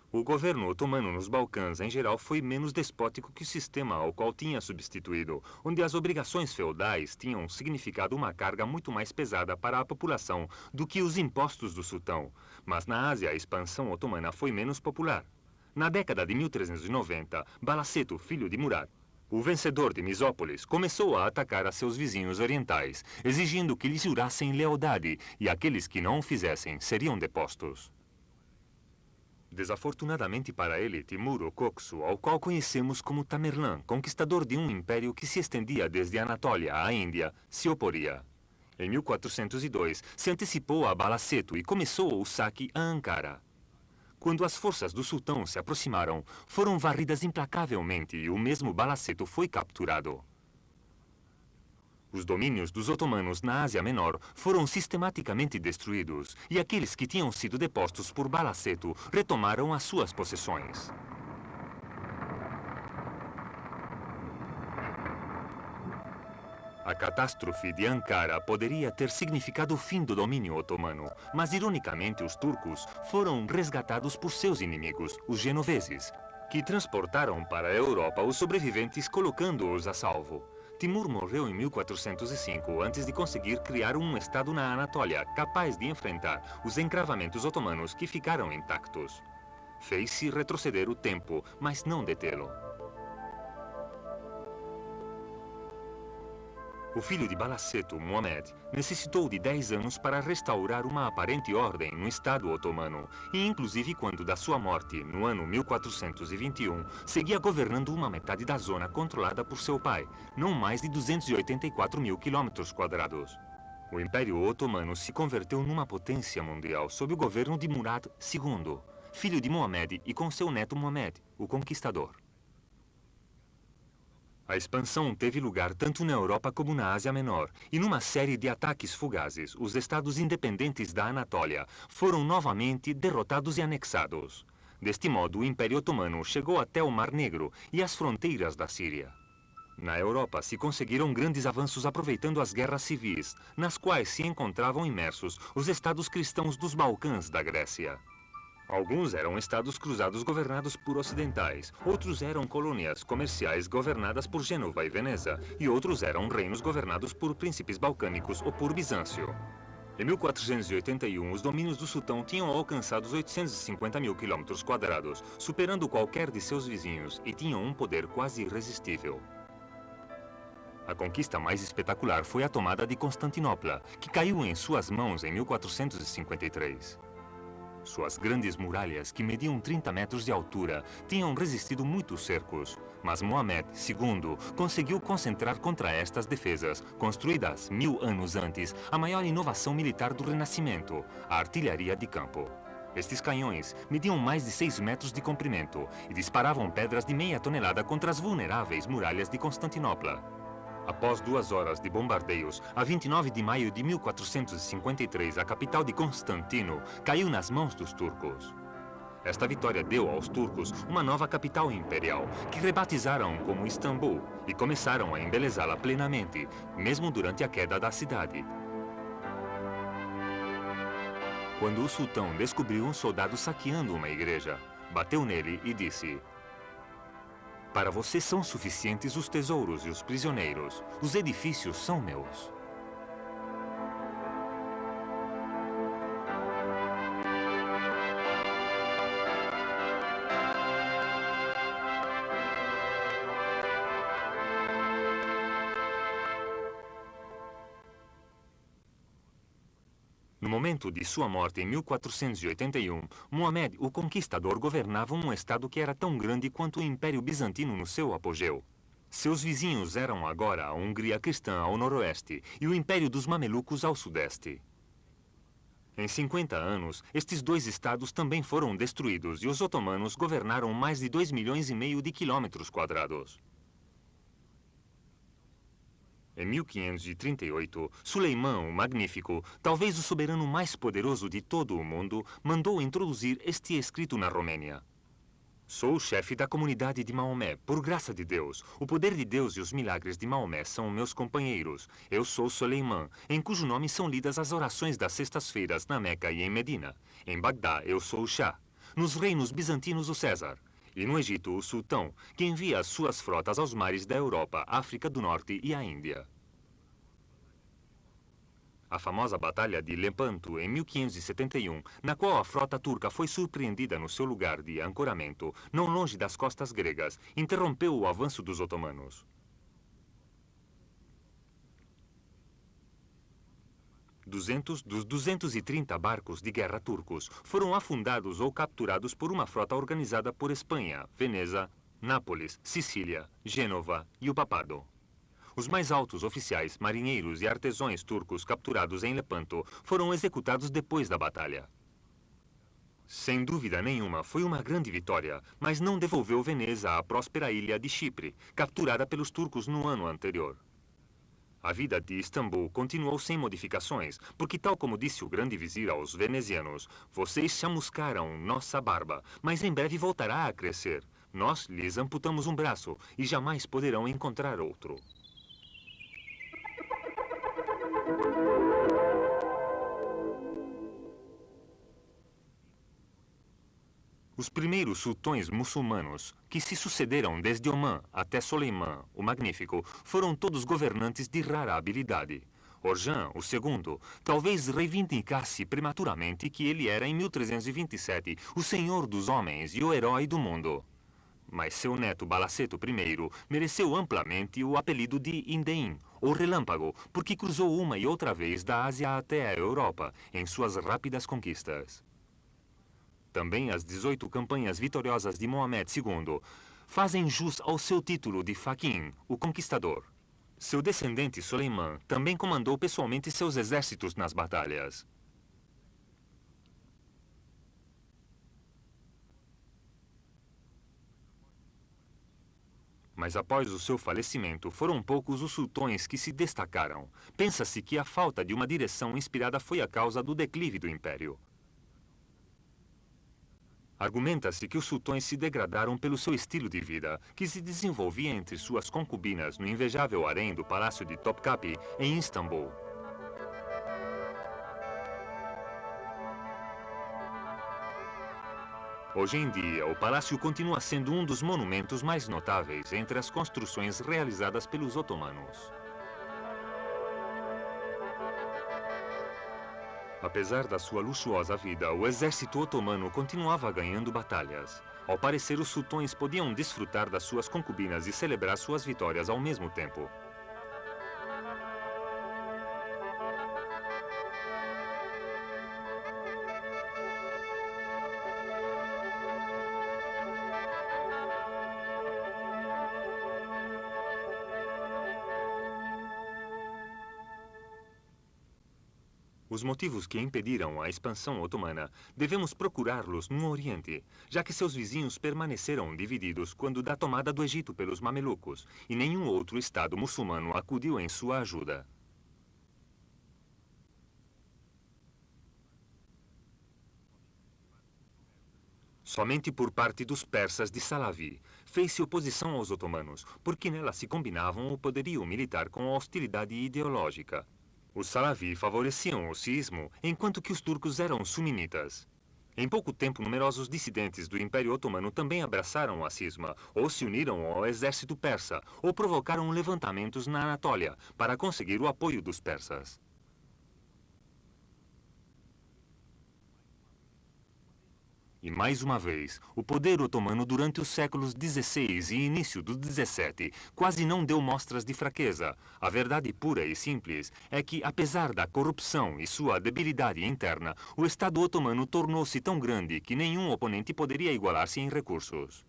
O governo otomano nos Balcãs, em geral, foi menos despótico que o sistema ao qual tinha substituído, onde as obrigações feudais tinham significado uma carga muito mais pesada para a população do que os impostos do sultão. Mas na Ásia, a expansão otomana foi menos popular. Na década de 1390, Balaceto, filho de Murad, o vencedor de Misópolis, começou a atacar a seus vizinhos orientais, exigindo que lhes jurassem lealdade, e aqueles que não o fizessem seriam depostos. Desafortunadamente para ele, Timur o Coxo, ao qual conhecemos como Tamerlã, conquistador de um império que se estendia desde a Anatólia à Índia, se oporia. Em 1402, se antecipou a Balaceto e começou o saque a Ankara. Quando as forças do sultão se aproximaram, foram varridas implacavelmente e o mesmo Balaceto foi capturado. Os domínios dos otomanos na Ásia Menor foram sistematicamente destruídos e aqueles que tinham sido depostos por Balaceto retomaram as suas possessões. A catástrofe de Ankara poderia ter significado o fim do domínio otomano, mas ironicamente os turcos foram resgatados por seus inimigos, os genoveses, que transportaram para a Europa os sobreviventes colocando-os a salvo. Timur morreu em 1405 antes de conseguir criar um estado na Anatólia capaz de enfrentar os encravamentos otomanos que ficaram intactos. Fez-se retroceder o tempo, mas não detê-lo. O filho de Balaceto, Muhammad, necessitou de 10 anos para restaurar uma aparente ordem no Estado otomano e, inclusive, quando da sua morte, no ano 1421, seguia governando uma metade da zona controlada por seu pai, não mais de 284 mil quilômetros quadrados. O Império Otomano se converteu numa potência mundial sob o governo de Murad II, filho de Mohamed e com seu neto Mohamed, o Conquistador. A expansão teve lugar tanto na Europa como na Ásia Menor, e numa série de ataques fugazes, os estados independentes da Anatólia foram novamente derrotados e anexados. Deste modo, o Império Otomano chegou até o Mar Negro e as fronteiras da Síria. Na Europa, se conseguiram grandes avanços aproveitando as guerras civis, nas quais se encontravam imersos os estados cristãos dos Balcãs da Grécia. Alguns eram estados cruzados governados por ocidentais, outros eram colônias comerciais governadas por Gênova e Veneza, e outros eram reinos governados por príncipes balcânicos ou por Bizâncio. Em 1481, os domínios do sultão tinham alcançado os 850 mil quilômetros quadrados, superando qualquer de seus vizinhos, e tinham um poder quase irresistível. A conquista mais espetacular foi a tomada de Constantinopla, que caiu em suas mãos em 1453. Suas grandes muralhas, que mediam 30 metros de altura, tinham resistido muitos cercos. Mas Mohamed II conseguiu concentrar contra estas defesas, construídas 1000 anos antes, a maior inovação militar do Renascimento, a artilharia de campo. Estes canhões mediam mais de 6 metros de comprimento e disparavam pedras de meia tonelada contra as vulneráveis muralhas de Constantinopla. Após 2 horas de bombardeios, a 29 de maio de 1453, a capital de Constantino caiu nas mãos dos turcos. Esta vitória deu aos turcos uma nova capital imperial, que rebatizaram como Istambul e começaram a embelezá-la plenamente, mesmo durante a queda da cidade. Quando o sultão descobriu um soldado saqueando uma igreja, bateu nele e disse: "Para você são suficientes os tesouros e os prisioneiros. Os edifícios são meus." No momento de sua morte em 1481, Mohamed, o Conquistador, governava um estado que era tão grande quanto o Império Bizantino no seu apogeu. Seus vizinhos eram agora a Hungria cristã ao noroeste e o Império dos Mamelucos ao sudeste. Em 50 anos, estes dois estados também foram destruídos e os otomanos governaram mais de 2,5 milhões de quilômetros quadrados. Em 1538, Suleimã o Magnífico, talvez o soberano mais poderoso de todo o mundo, mandou introduzir este escrito na Romênia: "Sou o chefe da comunidade de Maomé, por graça de Deus. O poder de Deus e os milagres de Maomé são meus companheiros. Eu sou Suleimã, em cujo nome são lidas as orações das sextas-feiras na Meca e em Medina. Em Bagdá, eu sou o Shah. Nos reinos bizantinos, o César. E no Egito, o sultão, que envia as suas frotas aos mares da Europa, África do Norte e a Índia." A famosa Batalha de Lepanto, em 1571, na qual a frota turca foi surpreendida no seu lugar de ancoramento, não longe das costas gregas, interrompeu o avanço dos otomanos. Dos 230 barcos de guerra turcos foram afundados ou capturados por uma frota organizada por Espanha, Veneza, Nápoles, Sicília, Gênova e o Papado. Os mais altos oficiais, marinheiros e artesãos turcos capturados em Lepanto foram executados depois da batalha. Sem dúvida nenhuma, foi uma grande vitória, mas não devolveu Veneza à próspera ilha de Chipre, capturada pelos turcos no ano anterior. A vida de Istambul continuou sem modificações, porque, tal como disse o grande vizir aos venezianos, "Vocês chamuscaram nossa barba, mas em breve voltará a crescer. Nós lhes amputamos um braço e jamais poderão encontrar outro." Os primeiros sultões muçulmanos, que se sucederam desde Omã até Soleiman, o Magnífico, foram todos governantes de rara habilidade. Orjan, o segundo, talvez reivindicasse prematuramente que ele era, em 1327, o senhor dos homens e o herói do mundo. Mas seu neto Balaceto I mereceu amplamente o apelido de Indein, ou Relâmpago, porque cruzou uma e outra vez da Ásia até a Europa, em suas rápidas conquistas. Também as 18 campanhas vitoriosas de Mohamed II fazem jus ao seu título de Faquin, o Conquistador. Seu descendente Soleiman também comandou pessoalmente seus exércitos nas batalhas. Mas após o seu falecimento, foram poucos os sultões que se destacaram. Pensa-se que a falta de uma direção inspirada foi a causa do declive do império. Argumenta-se que os sultões se degradaram pelo seu estilo de vida, que se desenvolvia entre suas concubinas no invejável harém do Palácio de Topkapi, em Istambul. Hoje em dia, o palácio continua sendo um dos monumentos mais notáveis entre as construções realizadas pelos otomanos. Apesar da sua luxuosa vida, o exército otomano continuava ganhando batalhas. Ao parecer, os sultões podiam desfrutar das suas concubinas e celebrar suas vitórias ao mesmo tempo. Os motivos que impediram a expansão otomana, devemos procurá-los no Oriente, já que seus vizinhos permaneceram divididos quando da tomada do Egito pelos mamelucos, e nenhum outro estado muçulmano acudiu em sua ajuda. Somente por parte dos persas de Salavi fez-se oposição aos otomanos, porque nela se combinavam o poderio militar com a hostilidade ideológica. Os Salavi favoreciam o cismo, enquanto que os turcos eram sunnitas. Em pouco tempo, numerosos dissidentes do Império Otomano também abraçaram a cisma, ou se uniram ao exército persa, ou provocaram levantamentos na Anatólia, para conseguir o apoio dos persas. E mais uma vez, o poder otomano durante os séculos XVI e início do XVII quase não deu mostras de fraqueza. A verdade pura e simples é que, apesar da corrupção e sua debilidade interna, o Estado otomano tornou-se tão grande que nenhum oponente poderia igualar-se em recursos.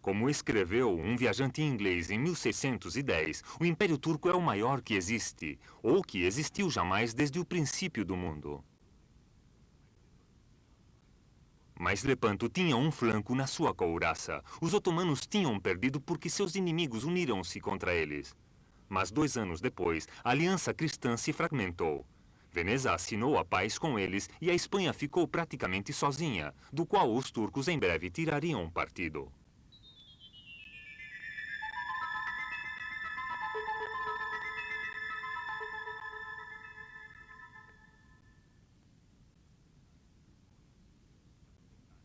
Como escreveu um viajante inglês em 1610, o Império Turco é o maior que existe, ou que existiu jamais desde o princípio do mundo. Mas Lepanto tinha um flanco na sua couraça. Os otomanos tinham perdido porque seus inimigos uniram-se contra eles. Mas 2 anos depois, a aliança cristã se fragmentou. Veneza assinou a paz com eles e a Espanha ficou praticamente sozinha, do qual os turcos em breve tirariam partido.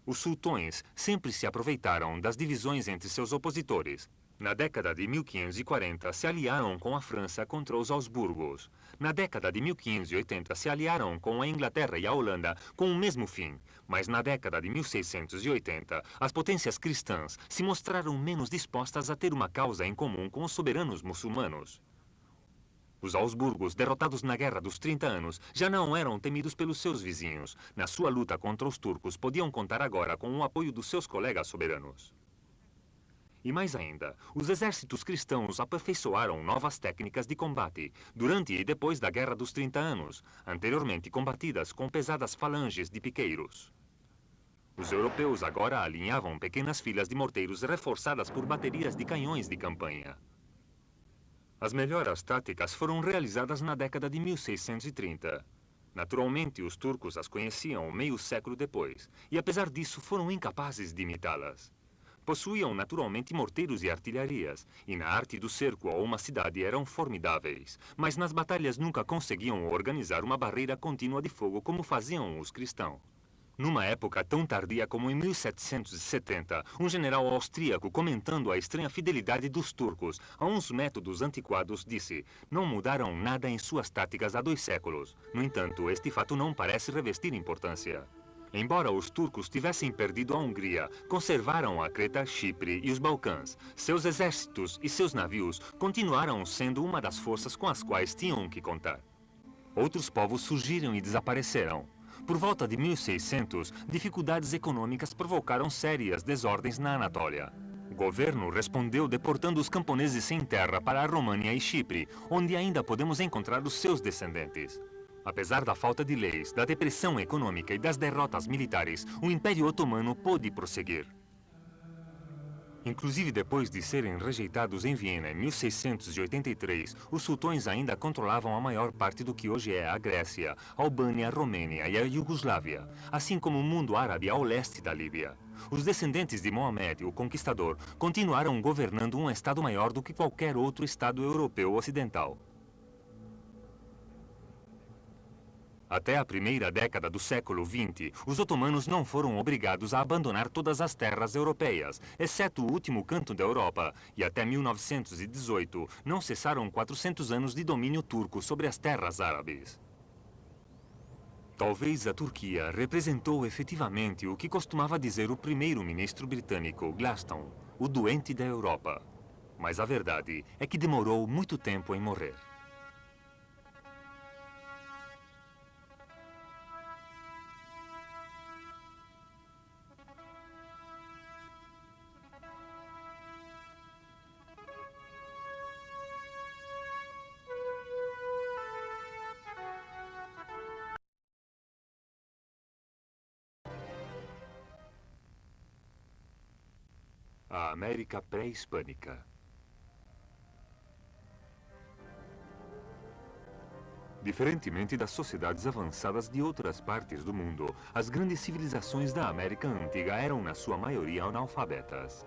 Os sultões sempre se aproveitaram das divisões entre seus opositores. Na década de 1540, se aliaram com a França contra os Habsburgos. Na década de 1580, se aliaram com a Inglaterra e a Holanda com o mesmo fim. Mas na década de 1680, as potências cristãs se mostraram menos dispostas a ter uma causa em comum com os soberanos muçulmanos. Os Habsburgos, derrotados na Guerra dos 30 Anos, já não eram temidos pelos seus vizinhos. Na sua luta contra os turcos, podiam contar agora com o apoio dos seus colegas soberanos. E mais ainda, os exércitos cristãos aperfeiçoaram novas técnicas de combate durante e depois da Guerra dos 30 Anos, anteriormente combatidas com pesadas falanges de piqueiros. Os europeus agora alinhavam pequenas filas de morteiros reforçadas por baterias de canhões de campanha. As melhoras táticas foram realizadas na década de 1630. Naturalmente, os turcos as conheciam meio século depois, e apesar disso foram incapazes de imitá-las. Possuíam naturalmente morteiros e artilharias, e na arte do cerco a uma cidade eram formidáveis, mas nas batalhas nunca conseguiam organizar uma barreira contínua de fogo como faziam os cristãos. Numa época tão tardia como em 1770, um general austríaco, comentando a estranha fidelidade dos turcos a uns métodos antiquados, disse: "Não mudaram nada em suas táticas há 2 séculos. No entanto, este fato não parece revestir importância." Embora os turcos tivessem perdido a Hungria, conservaram a Creta, Chipre e os Balcãs. Seus exércitos e seus navios continuaram sendo uma das forças com as quais tinham que contar. Outros povos surgiram e desapareceram. Por volta de 1600, dificuldades econômicas provocaram sérias desordens na Anatólia. O governo respondeu deportando os camponeses sem terra para a România e Chipre, onde ainda podemos encontrar os seus descendentes. Apesar da falta de leis, da depressão econômica e das derrotas militares, o Império Otomano pôde prosseguir. Inclusive depois de serem rejeitados em Viena em 1683, os sultões ainda controlavam a maior parte do que hoje é a Grécia, a Albânia, a Romênia e a Iugoslávia, assim como o mundo árabe ao leste da Líbia. Os descendentes de Mohamed, o Conquistador, continuaram governando um estado maior do que qualquer outro estado europeu ocidental. Até a primeira década do século XX, os otomanos não foram obrigados a abandonar todas as terras europeias, exceto o último canto da Europa, e até 1918 não cessaram 400 anos de domínio turco sobre as terras árabes. Talvez a Turquia representou efetivamente o que costumava dizer o primeiro-ministro britânico, Gladstone, o doente da Europa. Mas a verdade é que demorou muito tempo em morrer. A América pré-hispânica. Diferentemente das sociedades avançadas de outras partes do mundo, as grandes civilizações da América Antiga eram, na sua maioria, analfabetas.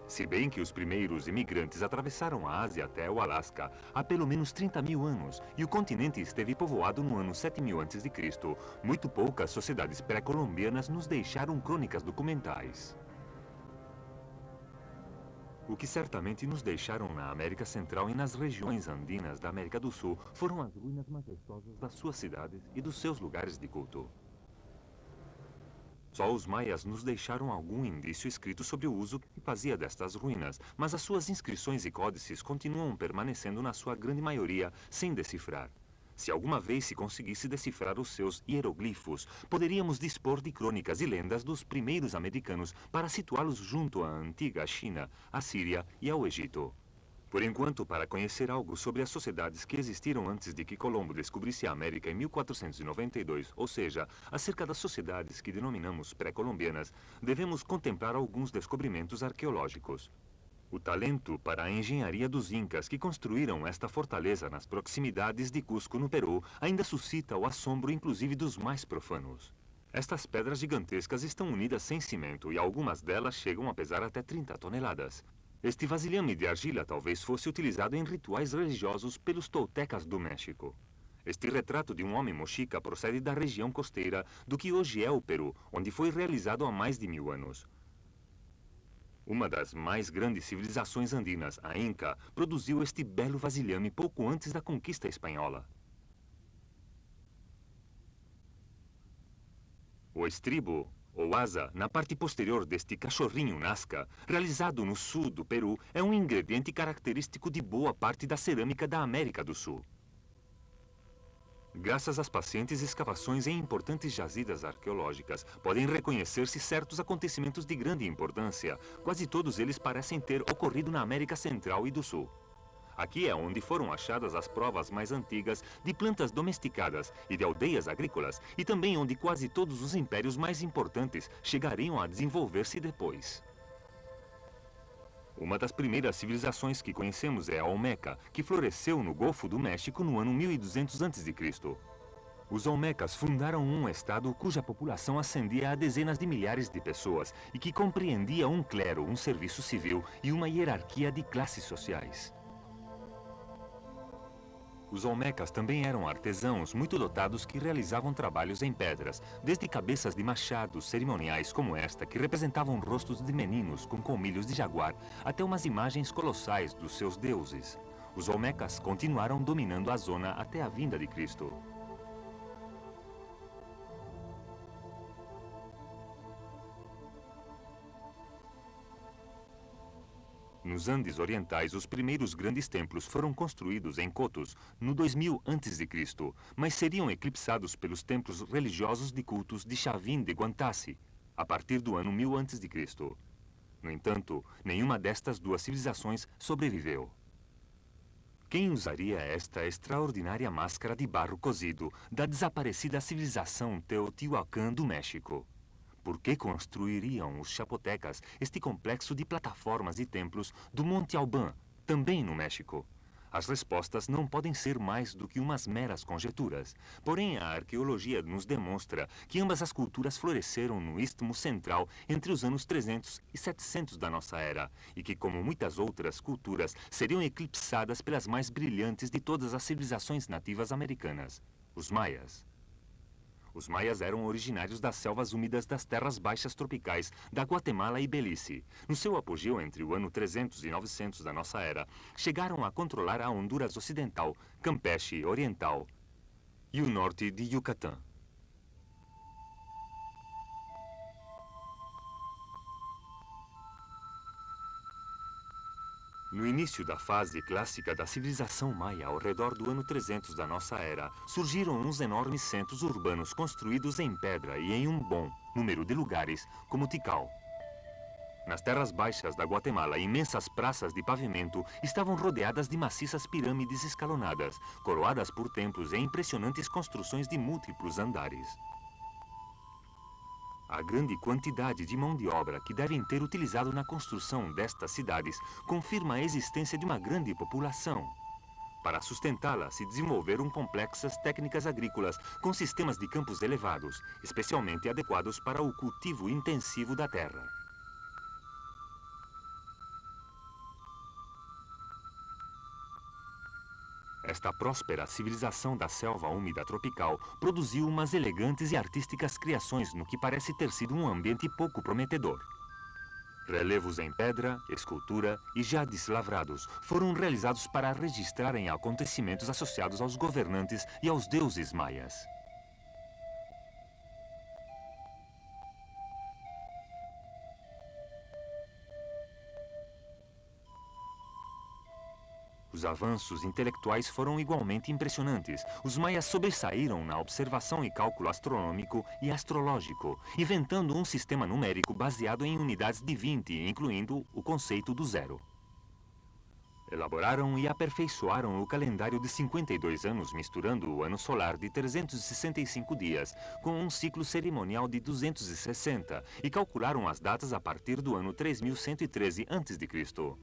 Se bem que os primeiros imigrantes atravessaram a Ásia até o Alasca há pelo menos 30 mil anos e o continente esteve povoado no ano 7000 a.C., muito poucas sociedades pré-colombianas nos deixaram crônicas documentais. O que certamente nos deixaram na América Central e nas regiões andinas da América do Sul foram as ruínas majestosas das suas cidades e dos seus lugares de culto. Só os maias nos deixaram algum indício escrito sobre o uso que se fazia destas ruínas, mas as suas inscrições e códices continuam permanecendo na sua grande maioria sem decifrar. Se alguma vez se conseguisse decifrar os seus hieroglifos, poderíamos dispor de crônicas e lendas dos primeiros americanos para situá-los junto à antiga China, à Síria e ao Egito. Por enquanto, para conhecer algo sobre as sociedades que existiram antes de que Colombo descobrisse a América em 1492, ou seja, acerca das sociedades que denominamos pré-colombianas, devemos contemplar alguns descobrimentos arqueológicos. O talento para a engenharia dos incas que construíram esta fortaleza nas proximidades de Cusco, no Peru, ainda suscita o assombro inclusive dos mais profanos. Estas pedras gigantescas estão unidas sem cimento e algumas delas chegam a pesar até 30 toneladas. Este vasilhame de argila talvez fosse utilizado em rituais religiosos pelos toltecas do México. Este retrato de um homem mochica procede da região costeira do que hoje é o Peru, onde foi realizado há mais de 1000 anos. Uma das mais grandes civilizações andinas, a Inca, produziu este belo vasilhame pouco antes da conquista espanhola. O estribo, ou asa, na parte posterior deste cachorrinho Nazca, realizado no sul do Peru, é um ingrediente característico de boa parte da cerâmica da América do Sul. Graças às pacientes escavações em importantes jazidas arqueológicas, podem reconhecer-se certos acontecimentos de grande importância. Quase todos eles parecem ter ocorrido na América Central e do Sul. Aqui é onde foram achadas as provas mais antigas de plantas domesticadas e de aldeias agrícolas, e também onde quase todos os impérios mais importantes chegariam a desenvolver-se depois. Uma das primeiras civilizações que conhecemos é a Olmeca, que floresceu no Golfo do México no ano 1200 a.C. Os Olmecas fundaram um estado cuja população ascendia a dezenas de milhares de pessoas e que compreendia um clero, um serviço civil e uma hierarquia de classes sociais. Os Olmecas também eram artesãos muito dotados que realizavam trabalhos em pedras, desde cabeças de machados cerimoniais como esta, que representavam rostos de meninos com colmilhos de jaguar, até umas imagens colossais dos seus deuses. Os Olmecas continuaram dominando a zona até a vinda de Cristo. Nos Andes orientais, os primeiros grandes templos foram construídos em Cotos no 2000 a.C., mas seriam eclipsados pelos templos religiosos de cultos de Chavin de Guantasse, a partir do ano 1000 a.C. No entanto, nenhuma destas duas civilizações sobreviveu. Quem usaria esta extraordinária máscara de barro cozido da desaparecida civilização Teotihuacan do México? Por que construiriam os chapotecas este complexo de plataformas e templos do Monte Alban, também no México? As respostas não podem ser mais do que umas meras conjecturas. Porém, a arqueologia nos demonstra que ambas as culturas floresceram no Istmo Central entre os anos 300 e 700 da nossa era, e que, como muitas outras culturas, seriam eclipsadas pelas mais brilhantes de todas as civilizações nativas americanas, os maias. Os maias eram originários das selvas úmidas das terras baixas tropicais da Guatemala e Belize. No seu apogeu entre o ano 300 e 900 da nossa era, chegaram a controlar a Honduras Ocidental, Campeche Oriental e o norte de Yucatán. No início da fase clássica da civilização maia, ao redor do ano 300 da nossa era, surgiram uns enormes centros urbanos construídos em pedra e em um bom número de lugares, como Tikal. Nas terras baixas da Guatemala, imensas praças de pavimento estavam rodeadas de maciças pirâmides escalonadas, coroadas por templos e impressionantes construções de múltiplos andares. A grande quantidade de mão de obra que devem ter utilizado na construção destas cidades confirma a existência de uma grande população. Para sustentá-la, se desenvolveram complexas técnicas agrícolas com sistemas de campos elevados, especialmente adequados para o cultivo intensivo da terra. Esta próspera civilização da selva úmida tropical produziu umas elegantes e artísticas criações no que parece ter sido um ambiente pouco prometedor. Relevos em pedra, escultura e jades lavrados foram realizados para registrarem acontecimentos associados aos governantes e aos deuses maias. Os avanços intelectuais foram igualmente impressionantes. Os maias sobressaíram na observação e cálculo astronômico e astrológico, inventando um sistema numérico baseado em unidades de 20, incluindo o conceito do zero. Elaboraram e aperfeiçoaram o calendário de 52 anos, misturando o ano solar de 365 dias com um ciclo cerimonial de 260 e calcularam as datas a partir do ano 3113 a.C.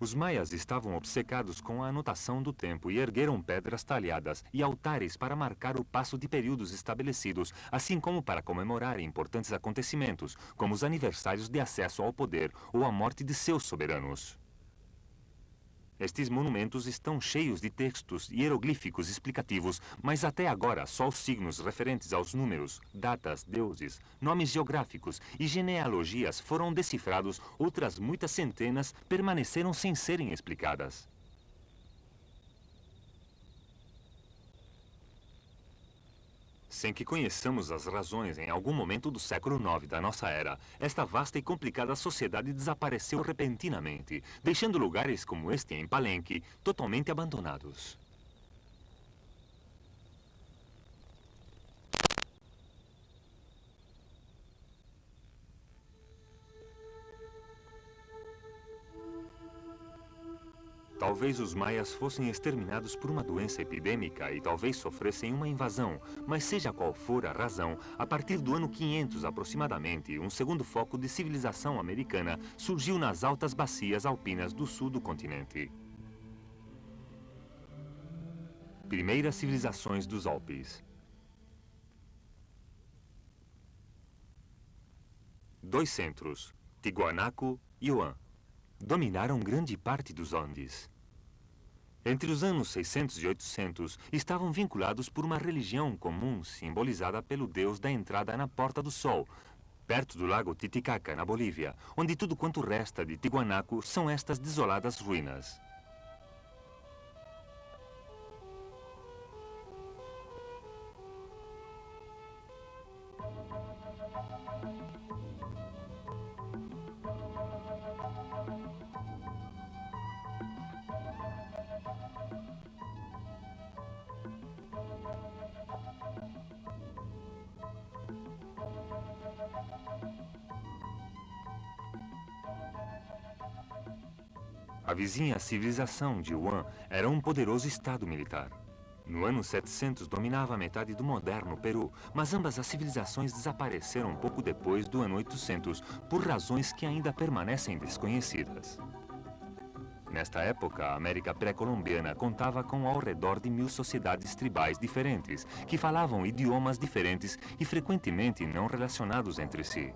Os maias estavam obcecados com a anotação do tempo e ergueram pedras talhadas e altares para marcar o passo de períodos estabelecidos, assim como para comemorar importantes acontecimentos, como os aniversários de acesso ao poder ou a morte de seus soberanos. Estes monumentos estão cheios de textos hieroglíficos explicativos, mas até agora só os signos referentes aos números, datas, deuses, nomes geográficos e genealogias foram decifrados, outras muitas centenas permaneceram sem serem explicadas. Sem que conheçamos as razões em algum momento do século IX da nossa era, esta vasta e complicada sociedade desapareceu repentinamente, deixando lugares como este em Palenque totalmente abandonados. Talvez os maias fossem exterminados por uma doença epidêmica e talvez sofressem uma invasão, mas seja qual for a razão, a partir do ano 500 aproximadamente, um segundo foco de civilização americana surgiu nas altas bacias alpinas do sul do continente. Primeiras civilizações dos Alpes. 2 centros, Tiahuanaco e Yuan, dominaram grande parte dos Andes. Entre os anos 600 e 800, estavam vinculados por uma religião comum simbolizada pelo deus da entrada na Porta do Sol, perto do lago Titicaca, na Bolívia, onde tudo quanto resta de Tiahuanaco são estas desoladas ruínas. A vizinha civilização de Yuan era um poderoso estado militar. No ano 700 dominava a metade do moderno Peru, mas ambas as civilizações desapareceram pouco depois do ano 800 por razões que ainda permanecem desconhecidas. Nesta época, a América pré-colombiana contava com ao redor de 1000 sociedades tribais diferentes, que falavam idiomas diferentes e frequentemente não relacionados entre si.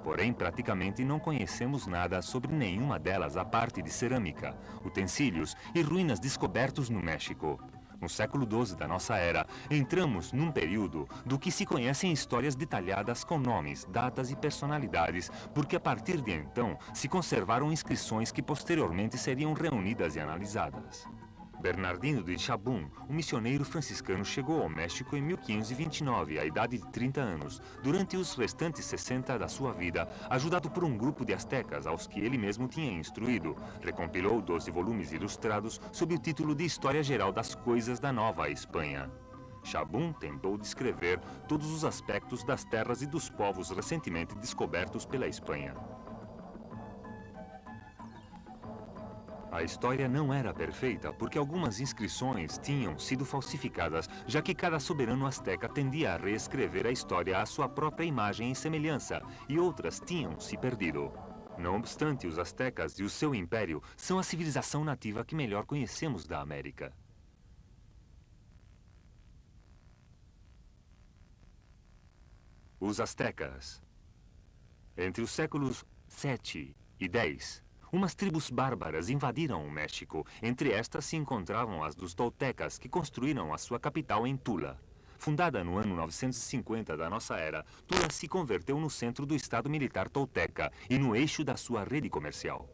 Porém, praticamente não conhecemos nada sobre nenhuma delas, a parte de cerâmica, utensílios e ruínas descobertos no México. No século XII da nossa era, entramos num período do que se conhecem histórias detalhadas com nomes, datas e personalidades, porque a partir de então se conservaram inscrições que posteriormente seriam reunidas e analisadas. Bernardino de Chabún, um missioneiro franciscano, chegou ao México em 1529, à idade de 30 anos. Durante os restantes 60 da sua vida, ajudado por um grupo de astecas aos que ele mesmo tinha instruído, recompilou 12 volumes ilustrados sob o título de História Geral das Coisas da Nova Espanha. Chabún tentou descrever todos os aspectos das terras e dos povos recentemente descobertos pela Espanha. A história não era perfeita porque algumas inscrições tinham sido falsificadas, já que cada soberano asteca tendia a reescrever a história à sua própria imagem e semelhança, e outras tinham se perdido. Não obstante, os astecas e o seu império são a civilização nativa que melhor conhecemos da América. Os astecas. Entre os séculos 7 e 10, umas tribos bárbaras invadiram o México. Entre estas se encontravam as dos toltecas, que construíram a sua capital em Tula. Fundada no ano 950 da nossa era, Tula se converteu no centro do estado militar tolteca e no eixo da sua rede comercial.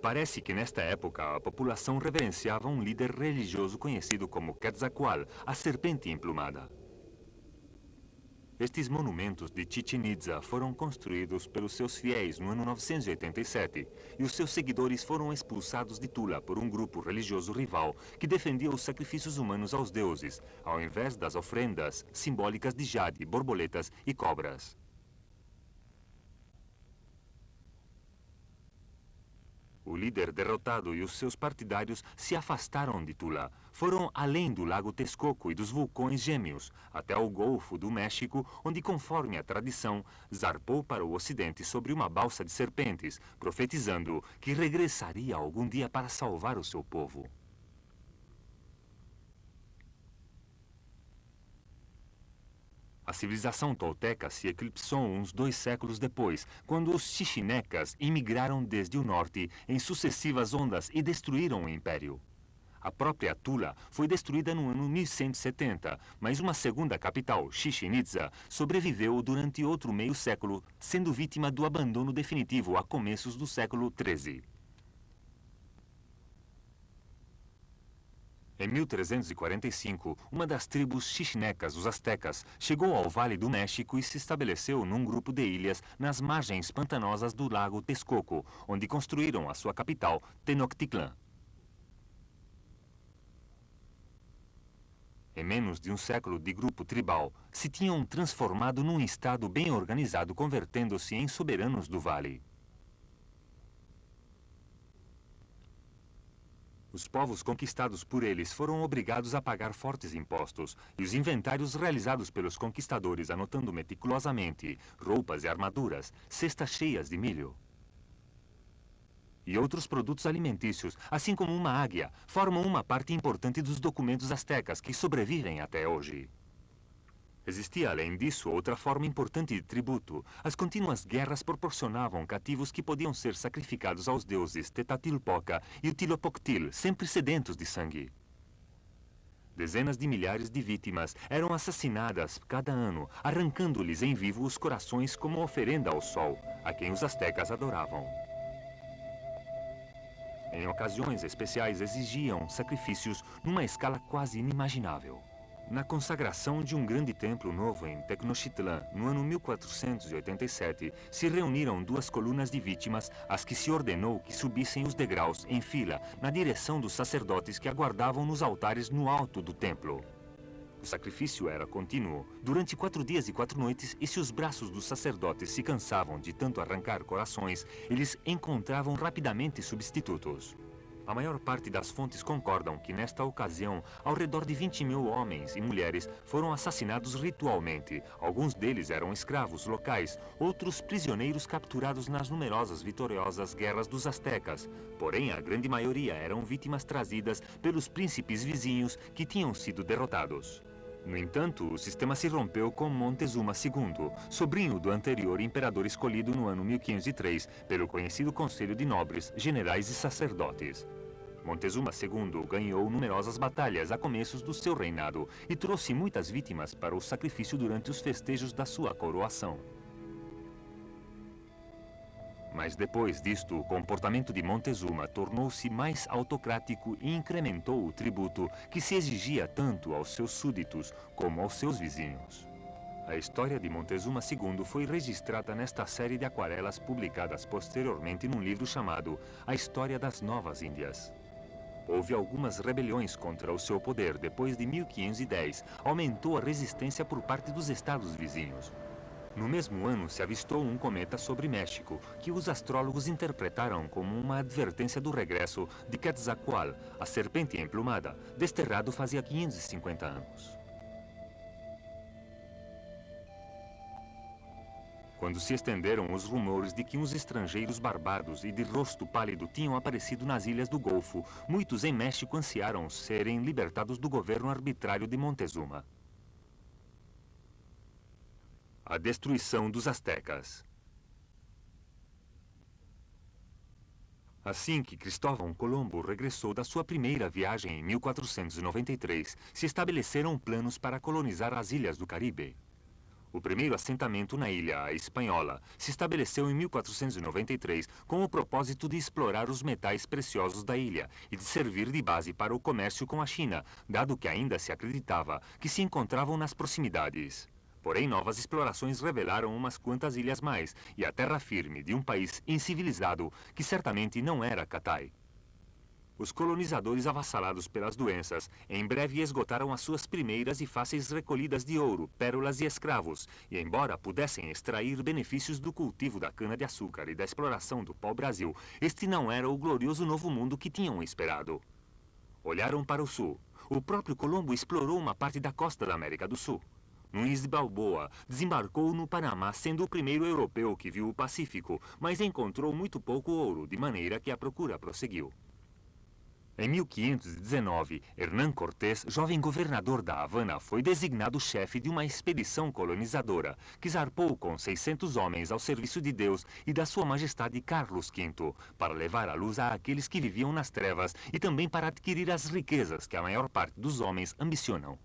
Parece que nesta época a população reverenciava um líder religioso conhecido como Quetzalcóatl, a serpente emplumada. Estes monumentos de Chichén Itzá foram construídos pelos seus fiéis no ano 987 e os seus seguidores foram expulsados de Tula por um grupo religioso rival que defendia os sacrifícios humanos aos deuses, ao invés das ofrendas simbólicas de jade, borboletas e cobras. O líder derrotado e os seus partidários se afastaram de Tula. Foram além do Lago Texcoco e dos vulcões gêmeos, até o Golfo do México, onde, conforme a tradição, zarpou para o ocidente sobre uma balsa de serpentes, profetizando que regressaria algum dia para salvar o seu povo. A civilização tolteca se eclipsou uns 2 séculos depois, quando os xixinecas imigraram desde o norte em sucessivas ondas e destruíram o império. A própria Tula foi destruída no ano 1170, mas uma segunda capital, Chichén Itzá, sobreviveu durante outro meio século, sendo vítima do abandono definitivo a começos do século XIII. Em 1345, uma das tribos xixinecas, os astecas, chegou ao Vale do México e se estabeleceu num grupo de ilhas nas margens pantanosas do lago Texcoco, onde construíram a sua capital, Tenochtitlán. Em menos de um século de grupo tribal, se tinham transformado num estado bem organizado, convertendo-se em soberanos do vale. Os povos conquistados por eles foram obrigados a pagar fortes impostos, e os inventários realizados pelos conquistadores, anotando meticulosamente roupas e armaduras, cestas cheias de milho. e outros produtos alimentícios, assim como uma águia, formam uma parte importante dos documentos astecas que sobrevivem até hoje. Existia, além disso, outra forma importante de tributo. As contínuas guerras proporcionavam cativos que podiam ser sacrificados aos deuses Tetatilpoca e Huitzilopochtli, sempre sedentos de sangue. Dezenas de milhares de vítimas eram assassinadas cada ano, arrancando-lhes em vivo os corações como oferenda ao sol, a quem os astecas adoravam. Em ocasiões especiais exigiam sacrifícios numa escala quase inimaginável. Na consagração de um grande templo novo em Tenochtitlan, no ano 1487, se reuniram duas colunas de vítimas, as que se ordenou que subissem os degraus em fila, na direção dos sacerdotes que aguardavam nos altares no alto do templo. O sacrifício era contínuo, durante 4 dias e 4 noites, e se os braços dos sacerdotes se cansavam de tanto arrancar corações, eles encontravam rapidamente substitutos. A maior parte das fontes concordam que, nesta ocasião, ao redor de 20.000 homens e mulheres foram assassinados ritualmente. Alguns deles eram escravos locais, outros prisioneiros capturados nas numerosas e vitoriosas guerras dos astecas. Porém, a grande maioria eram vítimas trazidas pelos príncipes vizinhos que tinham sido derrotados. No entanto, o sistema se rompeu com Montezuma II, sobrinho do anterior imperador escolhido no ano 1503 pelo conhecido Conselho de Nobres, Generais e Sacerdotes. Montezuma II ganhou numerosas batalhas a começos do seu reinado e trouxe muitas vítimas para o sacrifício durante os festejos da sua coroação. Mas depois disto, o comportamento de Montezuma tornou-se mais autocrático e incrementou o tributo que se exigia tanto aos seus súditos como aos seus vizinhos. A história de Montezuma II foi registrada nesta série de aquarelas publicadas posteriormente num livro chamado A História das Novas Índias. Houve algumas rebeliões contra o seu poder. Depois de 1510, aumentou a resistência por parte dos estados vizinhos. No mesmo ano, se avistou um cometa sobre México, que os astrólogos interpretaram como uma advertência do regresso de Quetzalcoatl, a serpente emplumada, desterrado fazia 550 anos. Quando se estenderam os rumores de que uns estrangeiros barbados e de rosto pálido tinham aparecido nas ilhas do Golfo, muitos em México ansiaram serem libertados do governo arbitrário de Montezuma. A destruição dos astecas. Assim que Cristóvão Colombo regressou da sua primeira viagem em 1493, se estabeleceram planos para colonizar as ilhas do Caribe. O primeiro assentamento na ilha, a Espanhola, se estabeleceu em 1493 com o propósito de explorar os metais preciosos da ilha e de servir de base para o comércio com a China, dado que ainda se acreditava que se encontravam nas proximidades. Porém, novas explorações revelaram umas quantas ilhas mais e a terra firme de um país incivilizado que certamente não era Catai. Os colonizadores, avassalados pelas doenças, em breve esgotaram as suas primeiras e fáceis recolhidas de ouro, pérolas e escravos, e embora pudessem extrair benefícios do cultivo da cana-de-açúcar e da exploração do pau-brasil, este não era o glorioso novo mundo que tinham esperado. Olharam para o sul. O próprio Colombo explorou uma parte da costa da América do Sul. Nunes de Balboa desembarcou no Panamá, sendo o primeiro europeu que viu o Pacífico, mas encontrou muito pouco ouro, de maneira que a procura prosseguiu. Em 1519, Hernán Cortés, jovem governador da Havana, foi designado chefe de uma expedição colonizadora, que zarpou com 600 homens ao serviço de Deus e da Sua Majestade Carlos V, para levar a luz a aqueles que viviam nas trevas e também para adquirir as riquezas que a maior parte dos homens ambicionam.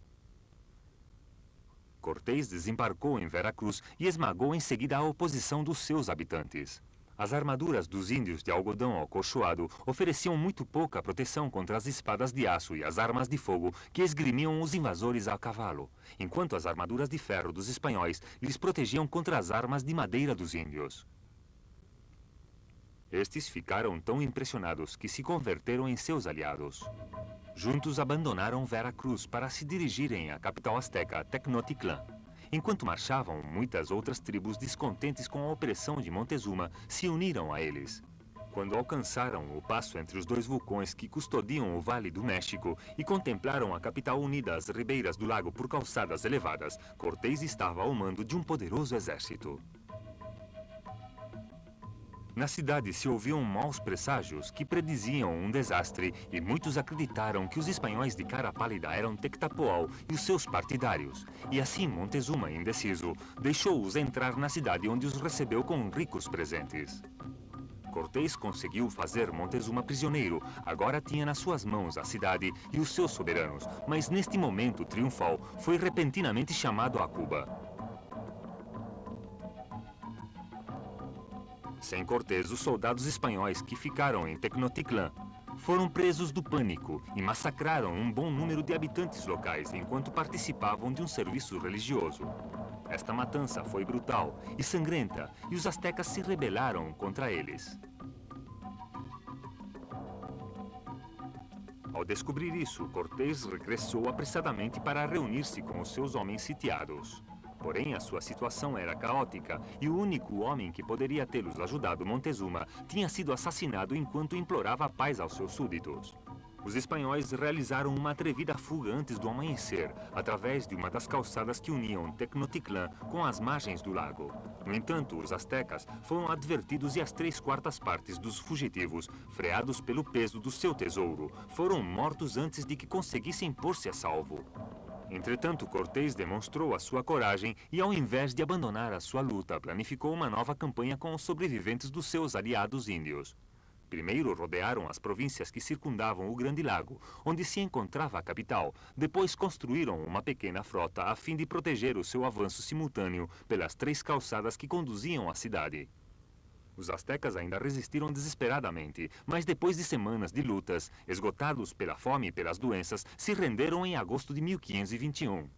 Cortés desembarcou em Veracruz e esmagou em seguida a oposição dos seus habitantes. As armaduras dos índios de algodão acolchoado ofereciam muito pouca proteção contra as espadas de aço e as armas de fogo que esgrimiam os invasores a cavalo, enquanto as armaduras de ferro dos espanhóis lhes protegiam contra as armas de madeira dos índios. Estes ficaram tão impressionados que se converteram em seus aliados. Juntos abandonaram Veracruz para se dirigirem à capital asteca, Tenochtitlan. Enquanto marchavam, muitas outras tribos descontentes com a opressão de Montezuma se uniram a eles. Quando alcançaram o passo entre os dois vulcões que custodiam o Vale do México e contemplaram a capital unida às ribeiras do lago por calçadas elevadas, Cortés estava ao mando de um poderoso exército. Na cidade se ouviam maus presságios que prediziam um desastre e muitos acreditaram que os espanhóis de cara pálida eram Tectapoal e os seus partidários. E assim Montezuma, indeciso, deixou-os entrar na cidade onde os recebeu com ricos presentes. Cortés conseguiu fazer Montezuma prisioneiro. Agora tinha nas suas mãos a cidade e os seus soberanos, mas neste momento triunfal foi repentinamente chamado a Cuba. Sem Cortés, os soldados espanhóis que ficaram em Tecnoticlán foram presos do pânico e massacraram um bom número de habitantes locais enquanto participavam de um serviço religioso. Esta matança foi brutal e sangrenta e os astecas se rebelaram contra eles. Ao descobrir isso, Cortés regressou apressadamente para reunir-se com os seus homens sitiados. Porém, a sua situação era caótica e o único homem que poderia tê-los ajudado, Montezuma, tinha sido assassinado enquanto implorava a paz aos seus súditos. Os espanhóis realizaram uma atrevida fuga antes do amanhecer, através de uma das calçadas que uniam Tecnoticlán com as margens do lago. No entanto, os astecas foram advertidos e as 3/4 partes dos fugitivos, freados pelo peso do seu tesouro, foram mortos antes de que conseguissem pôr-se a salvo. Entretanto, Cortés demonstrou a sua coragem e, ao invés de abandonar a sua luta, planificou uma nova campanha com os sobreviventes dos seus aliados índios. Primeiro rodearam as províncias que circundavam o Grande Lago, onde se encontrava a capital. Depois construíram uma pequena frota a fim de proteger o seu avanço simultâneo pelas 3 calçadas que conduziam à cidade. Os astecas ainda resistiram desesperadamente, mas depois de semanas de lutas, esgotados pela fome e pelas doenças, se renderam em agosto de 1521.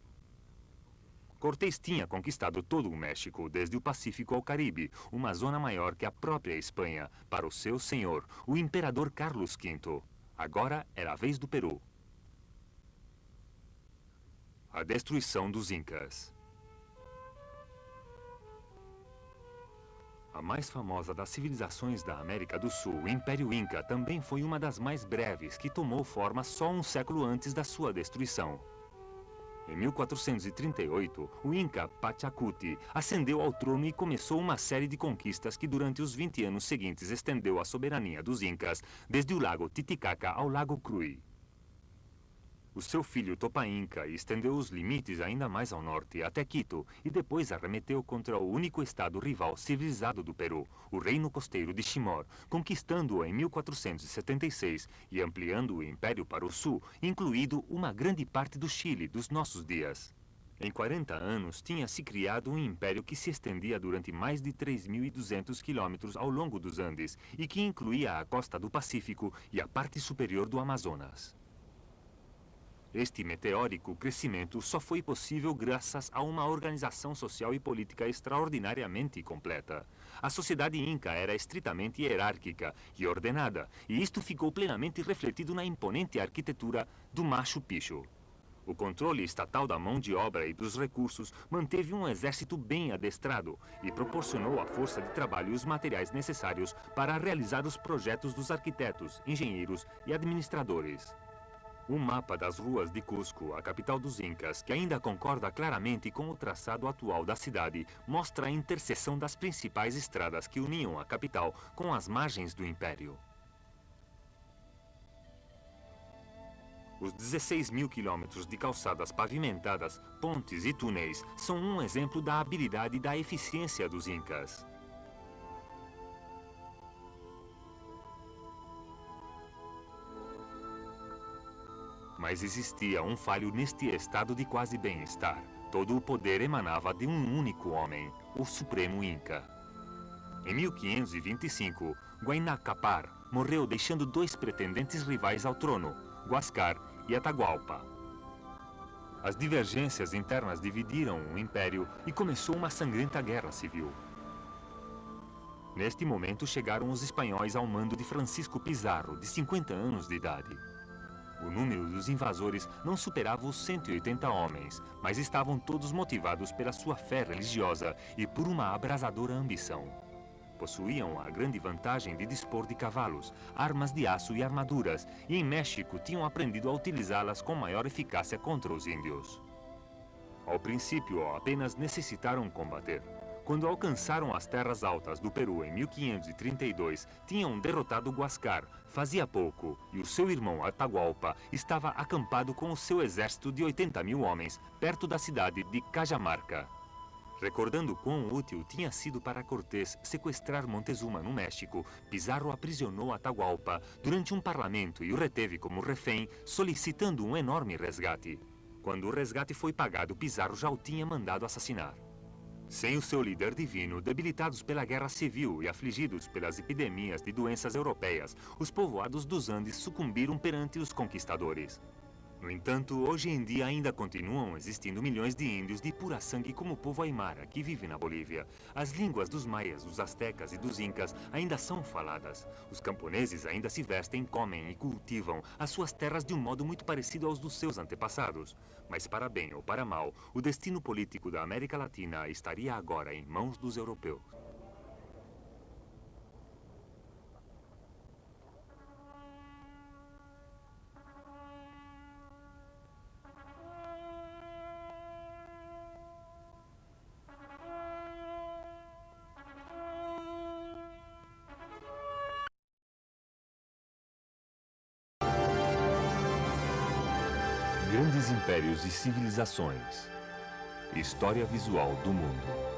Cortés tinha conquistado todo o México, desde o Pacífico ao Caribe, uma zona maior que a própria Espanha, para o seu senhor, o imperador Carlos V. Agora era a vez do Peru. A destruição dos Incas. A mais famosa das civilizações da América do Sul, o Império Inca, também foi uma das mais breves, que tomou forma só um século antes da sua destruição. Em 1438, o Inca Pachacuti ascendeu ao trono e começou uma série de conquistas que durante os 20 anos seguintes estendeu a soberania dos Incas desde o lago Titicaca ao lago Cruí. O seu filho Topa Inca estendeu os limites ainda mais ao norte, até Quito, e depois arremeteu contra o único estado rival civilizado do Peru, o Reino Costeiro de Chimor, conquistando-o em 1476 e ampliando o império para o sul, incluído uma grande parte do Chile dos nossos dias. Em 40 anos, tinha-se criado um império que se estendia durante mais de 3.200 quilômetros ao longo dos Andes e que incluía a costa do Pacífico e a parte superior do Amazonas. Este meteórico crescimento só foi possível graças a uma organização social e política extraordinariamente completa. A sociedade inca era estritamente hierárquica e ordenada, e isto ficou plenamente refletido na imponente arquitetura do Machu Picchu. O controle estatal da mão de obra e dos recursos manteve um exército bem adestrado e proporcionou a força de trabalho e os materiais necessários para realizar os projetos dos arquitetos, engenheiros e administradores. Um mapa das ruas de Cusco, a capital dos Incas, que ainda concorda claramente com o traçado atual da cidade, mostra a interseção das principais estradas que uniam a capital com as margens do império. Os 16.000 quilômetros de calçadas pavimentadas, pontes e túneis são um exemplo da habilidade e da eficiência dos Incas. Mas existia um falho neste estado de quase bem-estar. Todo o poder emanava de um único homem, o Supremo Inca. Em 1525, Huayna Capac morreu deixando 2 pretendentes rivais ao trono, Huáscar e Atahualpa. As divergências internas dividiram o império e começou uma sangrenta guerra civil. Neste momento chegaram os espanhóis ao mando de Francisco Pizarro, de 50 anos de idade. O número dos invasores não superava os 180 homens, mas estavam todos motivados pela sua fé religiosa e por uma abrasadora ambição. Possuíam a grande vantagem de dispor de cavalos, armas de aço e armaduras, e em México tinham aprendido a utilizá-las com maior eficácia contra os índios. Ao princípio, apenas necessitaram combater. Quando alcançaram as terras altas do Peru em 1532, tinham derrotado Huáscar fazia pouco, e o seu irmão Atahualpa estava acampado com o seu exército de 80.000 homens perto da cidade de Cajamarca. Recordando quão útil tinha sido para Cortés sequestrar Montezuma no México, Pizarro aprisionou Atahualpa durante um parlamento e o reteve como refém, solicitando um enorme resgate. Quando o resgate foi pagado, Pizarro já o tinha mandado assassinar. Sem o seu líder divino, debilitados pela guerra civil e afligidos pelas epidemias de doenças europeias, os povoados dos Andes sucumbiram perante os conquistadores. No entanto, hoje em dia ainda continuam existindo milhões de índios de pura sangue como o povo aimara, que vive na Bolívia. As línguas dos maias, dos astecas e dos incas ainda são faladas. Os camponeses ainda se vestem, comem e cultivam as suas terras de um modo muito parecido aos dos seus antepassados. Mas para bem ou para mal, o destino político da América Latina estaria agora em mãos dos europeus. Grandes impérios e civilizações. História visual do mundo.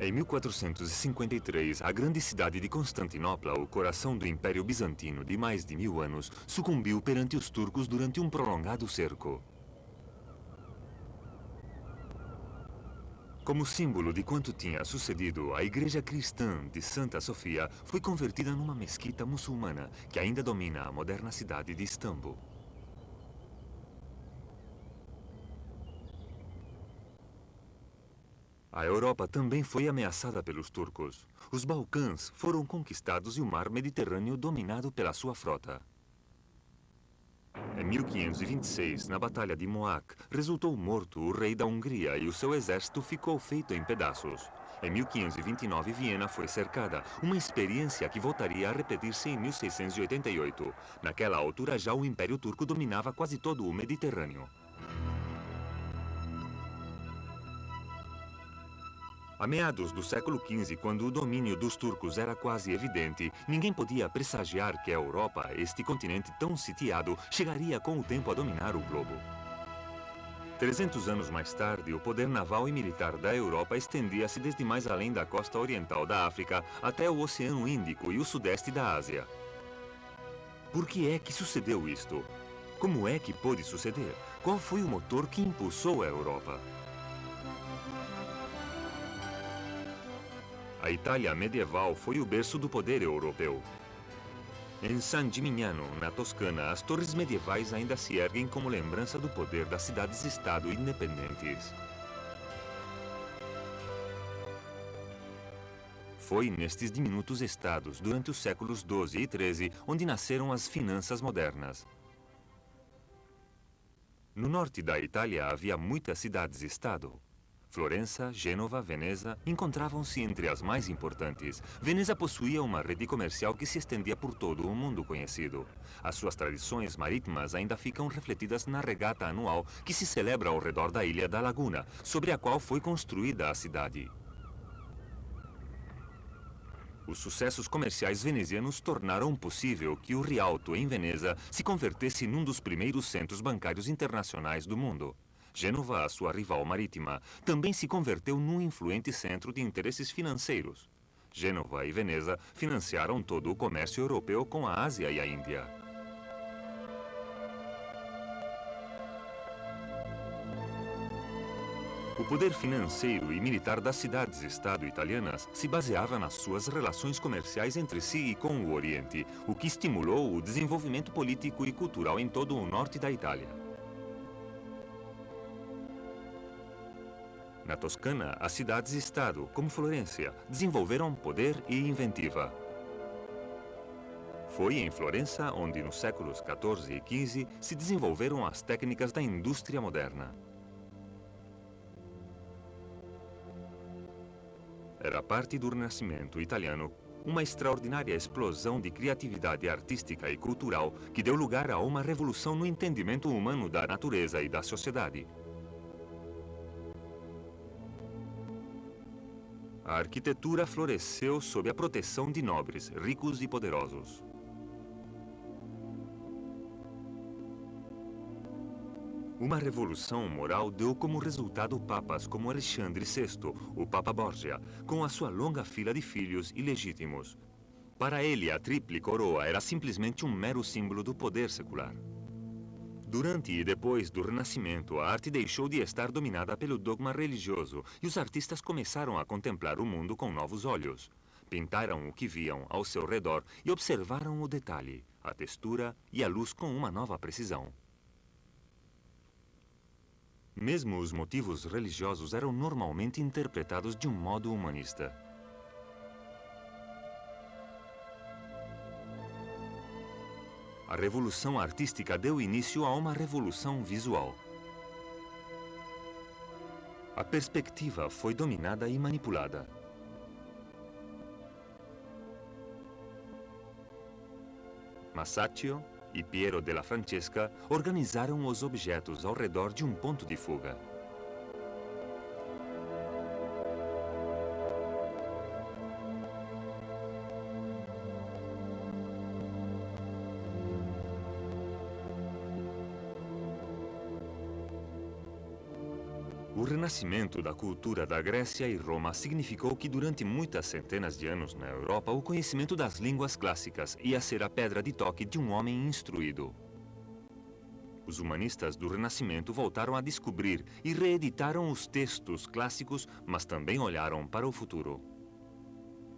Em 1453, a grande cidade de Constantinopla, o coração do Império Bizantino de mais de 1000 anos, sucumbiu perante os turcos durante um prolongado cerco. Como símbolo de quanto tinha sucedido, a igreja cristã de Santa Sofia foi convertida numa mesquita muçulmana, que ainda domina a moderna cidade de Istambul. A Europa também foi ameaçada pelos turcos. Os Balcãs foram conquistados e o mar Mediterrâneo dominado pela sua frota. Em 1526, na Batalha de Mohacs, resultou morto o rei da Hungria e o seu exército ficou feito em pedaços. Em 1529, Viena foi cercada, uma experiência que voltaria a repetir-se em 1688. Naquela altura, já o Império Turco dominava quase todo o Mediterrâneo. A meados do século XV, quando o domínio dos turcos era quase evidente, ninguém podia pressagiar que a Europa, este continente tão sitiado, chegaria com o tempo a dominar o globo. 300 anos mais tarde, o poder naval e militar da Europa estendia-se desde mais além da costa oriental da África até o Oceano Índico e o sudeste da Ásia. Por que é que sucedeu isto? Como é que pôde suceder? Qual foi o motor que impulsou a Europa? A Itália medieval foi o berço do poder europeu. Em San Gimignano, na Toscana, as torres medievais ainda se erguem como lembrança do poder das cidades-estado independentes. Foi nestes diminutos estados, durante os séculos XII e XIII, onde nasceram as finanças modernas. No norte da Itália havia muitas cidades-estado. Florença, Gênova, Veneza encontravam-se entre as mais importantes. Veneza possuía uma rede comercial que se estendia por todo o mundo conhecido. As suas tradições marítimas ainda ficam refletidas na regata anual que se celebra ao redor da ilha da Laguna, sobre a qual foi construída a cidade. Os sucessos comerciais venezianos tornaram possível que o Rialto, em Veneza, se convertesse num dos primeiros centros bancários internacionais do mundo. Gênova, a sua rival marítima, também se converteu num influente centro de interesses financeiros. Gênova e Veneza financiaram todo o comércio europeu com a Ásia e a Índia. O poder financeiro e militar das cidades-estado italianas se baseava nas suas relações comerciais entre si e com o Oriente, o que estimulou o desenvolvimento político e cultural em todo o norte da Itália. Na Toscana, as cidades-estado, como Florença, desenvolveram poder e inventiva. Foi em Florença onde, nos séculos XIV e XV, se desenvolveram as técnicas da indústria moderna. Era parte do Renascimento italiano, uma extraordinária explosão de criatividade artística e cultural que deu lugar a uma revolução no entendimento humano da natureza e da sociedade. A arquitetura floresceu sob a proteção de nobres, ricos e poderosos. Uma revolução moral deu como resultado papas como Alexandre VI, o Papa Borgia, com a sua longa fila de filhos ilegítimos. Para ele, a tríplice coroa era simplesmente um mero símbolo do poder secular. Durante e depois do Renascimento, a arte deixou de estar dominada pelo dogma religioso e os artistas começaram a contemplar o mundo com novos olhos. Pintaram o que viam ao seu redor e observaram o detalhe, a textura e a luz com uma nova precisão. Mesmo os motivos religiosos eram normalmente interpretados de um modo humanista. A revolução artística deu início a uma revolução visual. A perspectiva foi dominada e manipulada. Masaccio e Piero della Francesca organizaram os objetos ao redor de um ponto de fuga. O renascimento da cultura da Grécia e Roma significou que durante muitas centenas de anos na Europa o conhecimento das línguas clássicas ia ser a pedra de toque de um homem instruído. Os humanistas do Renascimento voltaram a descobrir e reeditaram os textos clássicos, mas também olharam para o futuro.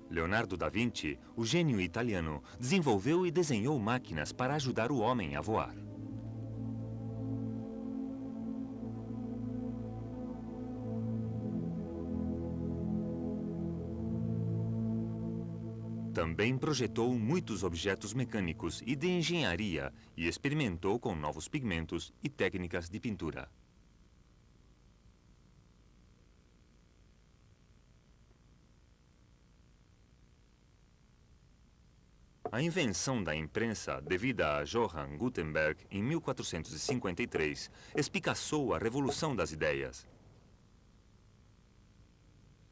Leonardo da Vinci, o gênio italiano, desenvolveu e desenhou máquinas para ajudar o homem a voar. Também projetou muitos objetos mecânicos e de engenharia e experimentou com novos pigmentos e técnicas de pintura. A invenção da imprensa, devida a Johann Gutenberg em 1453, espicaçou a revolução das ideias.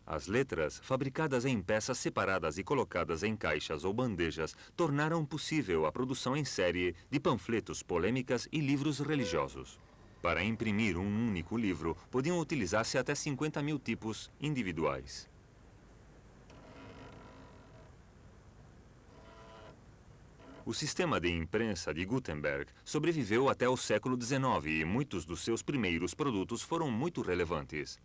As letras, fabricadas em peças separadas e colocadas em caixas ou bandejas, tornaram possível a produção em série de panfletos, polêmicas e livros religiosos. Para imprimir um único livro, podiam utilizar-se até 50.000 tipos individuais. O sistema de imprensa de Gutenberg sobreviveu até o século XIX e muitos dos seus primeiros produtos foram muito relevantes.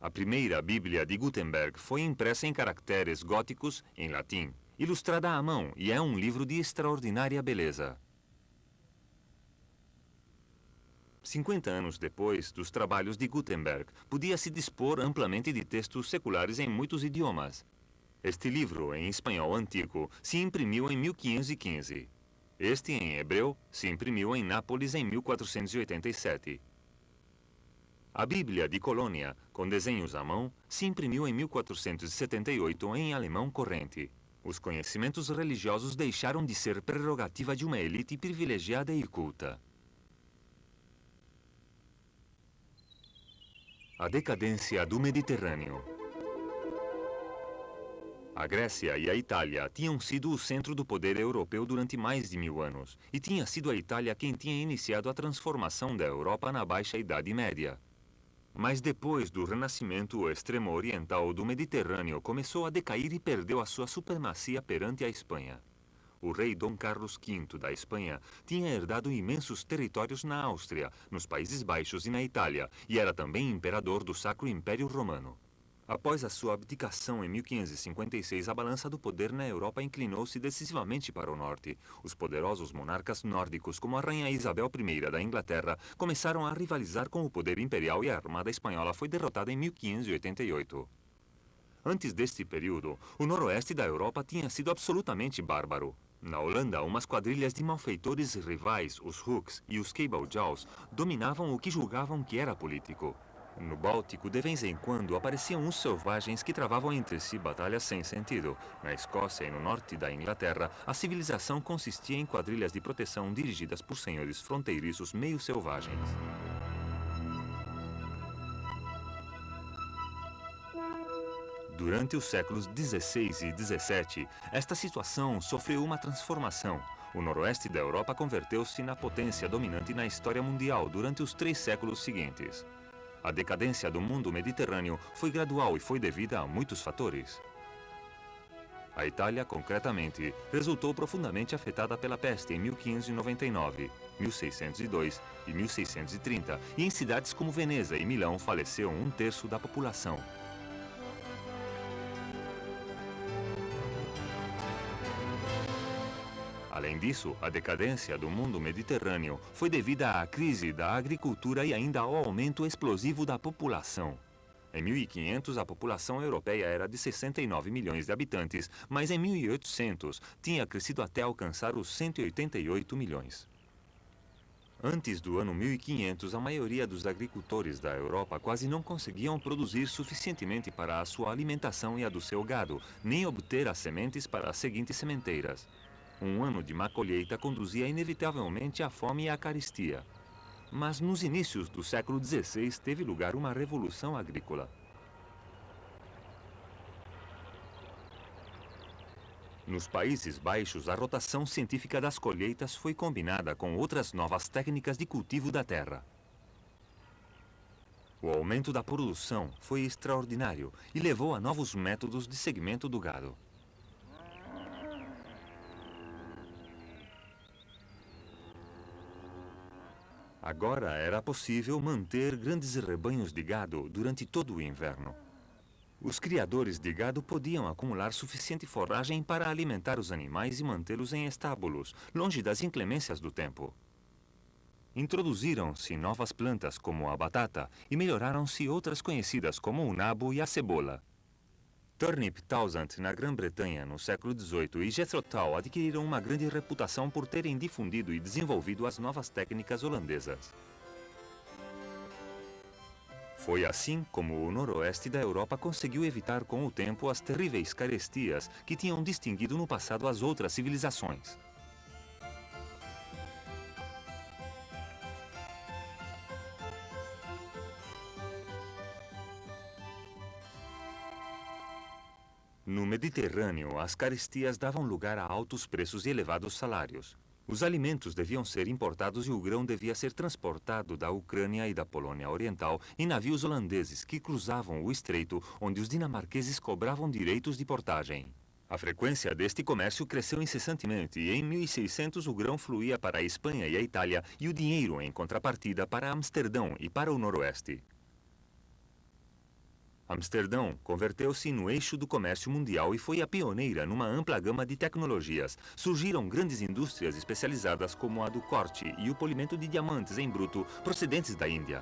A primeira Bíblia de Gutenberg foi impressa em caracteres góticos em latim, ilustrada à mão, e é um livro de extraordinária beleza. 50 anos depois dos trabalhos de Gutenberg, podia-se dispor amplamente de textos seculares em muitos idiomas. Este livro, em espanhol antigo, se imprimiu em 1515. Este, em hebreu, se imprimiu em Nápoles em 1487. A Bíblia de Colônia, com desenhos à mão, se imprimiu em 1478 em alemão corrente. Os conhecimentos religiosos deixaram de ser prerrogativa de uma elite privilegiada e culta. A decadência do Mediterrâneo. A Grécia e a Itália tinham sido o centro do poder europeu durante mais de 1000 anos, e tinha sido a Itália quem tinha iniciado a transformação da Europa na Baixa Idade Média. Mas depois do Renascimento, o extremo oriental do Mediterrâneo começou a decair e perdeu a sua supremacia perante a Espanha. o rei Dom Carlos V da Espanha tinha herdado imensos territórios na Áustria, nos Países Baixos e na Itália, e era também imperador do Sacro Império Romano. Após a sua abdicação em 1556, a balança do poder na Europa inclinou-se decisivamente para o norte. Os poderosos monarcas nórdicos, como a rainha Isabel I da Inglaterra, começaram a rivalizar com o poder imperial e a armada espanhola foi derrotada em 1588. Antes deste período, o noroeste da Europa tinha sido absolutamente bárbaro. Na Holanda, umas quadrilhas de malfeitores rivais, os Hooks e os Cablejaws, dominavam o que julgavam que era político. No Báltico, de vez em quando, apareciam uns selvagens que travavam entre si batalhas sem sentido. Na Escócia e no norte da Inglaterra, a civilização consistia em quadrilhas de proteção dirigidas por senhores fronteiriços meio selvagens. Durante os séculos XVI e XVII, esta situação sofreu uma transformação. O noroeste da Europa converteu-se na potência dominante na história mundial durante os 3 séculos seguintes. A decadência do mundo mediterrâneo foi gradual e foi devida a muitos fatores. A Itália, concretamente, resultou profundamente afetada pela peste em 1599, 1602 e 1630, e em cidades como Veneza e Milão faleceu 1/3 da população. Além disso, a decadência do mundo mediterrâneo foi devida à crise da agricultura e ainda ao aumento explosivo da população. Em 1500, a população europeia era de 69 milhões de habitantes, mas em 1800 tinha crescido até alcançar os 188 milhões. Antes do ano 1500, a maioria dos agricultores da Europa quase não conseguiam produzir suficientemente para a sua alimentação e a do seu gado, nem obter as sementes para as seguintes sementeiras. Um ano de má colheita conduzia inevitavelmente à fome e à carestia. Mas nos inícios do século XVI teve lugar uma revolução agrícola. Nos Países Baixos, a rotação científica das colheitas foi combinada com outras novas técnicas de cultivo da terra. O aumento da produção foi extraordinário e levou a novos métodos de segmento do gado. Agora era possível manter grandes rebanhos de gado durante todo o inverno. Os criadores de gado podiam acumular suficiente forragem para alimentar os animais e mantê-los em estábulos, longe das inclemências do tempo. Introduziram-se novas plantas como a batata e melhoraram-se outras conhecidas como o nabo e a cebola. Turnip Townsend, na Grã-Bretanha, no século XVIII, e Jethro Tull adquiriram uma grande reputação por terem difundido e desenvolvido as novas técnicas holandesas. Foi assim como o noroeste da Europa conseguiu evitar com o tempo as terríveis carestias que tinham distinguido no passado as outras civilizações. No Mediterrâneo, as carestias davam lugar a altos preços e elevados salários. Os alimentos deviam ser importados e o grão devia ser transportado da Ucrânia e da Polônia Oriental em navios holandeses que cruzavam o estreito, onde os dinamarqueses cobravam direitos de portagem. A frequência deste comércio cresceu incessantemente e em 1600 o grão fluía para a Espanha e a Itália e o dinheiro, em contrapartida, para Amsterdão e para o noroeste. Amsterdão converteu-se no eixo do comércio mundial e foi a pioneira numa ampla gama de tecnologias. Surgiram grandes indústrias especializadas como a do corte e o polimento de diamantes em bruto procedentes da Índia.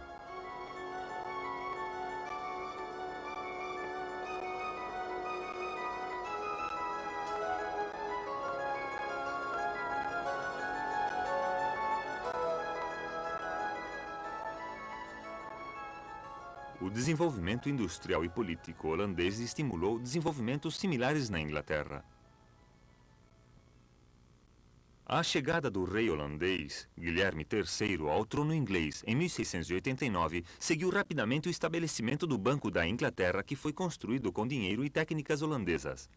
O desenvolvimento industrial e político holandês estimulou desenvolvimentos similares na Inglaterra. A chegada do rei holandês, Guilherme III, ao trono inglês em 1689 seguiu rapidamente o estabelecimento do Banco da Inglaterra, que foi construído com dinheiro e técnicas holandesas.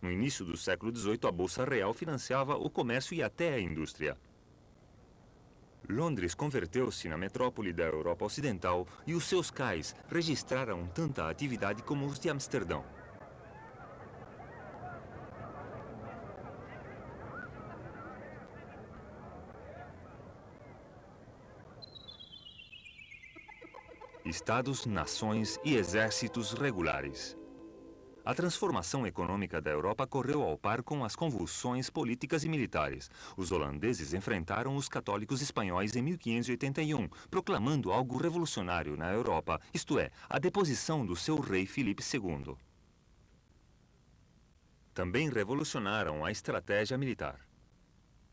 No início do século XVIII, a Bolsa Real financiava o comércio e até a indústria. Londres converteu-se na metrópole da Europa Ocidental e os seus cais registraram tanta atividade como os de Amsterdão. Estados, nações e exércitos regulares. A transformação econômica da Europa correu ao par com as convulsões políticas e militares. Os holandeses enfrentaram os católicos espanhóis em 1581, proclamando algo revolucionário na Europa, isto é, a deposição do seu rei Filipe II. Também revolucionaram a estratégia militar.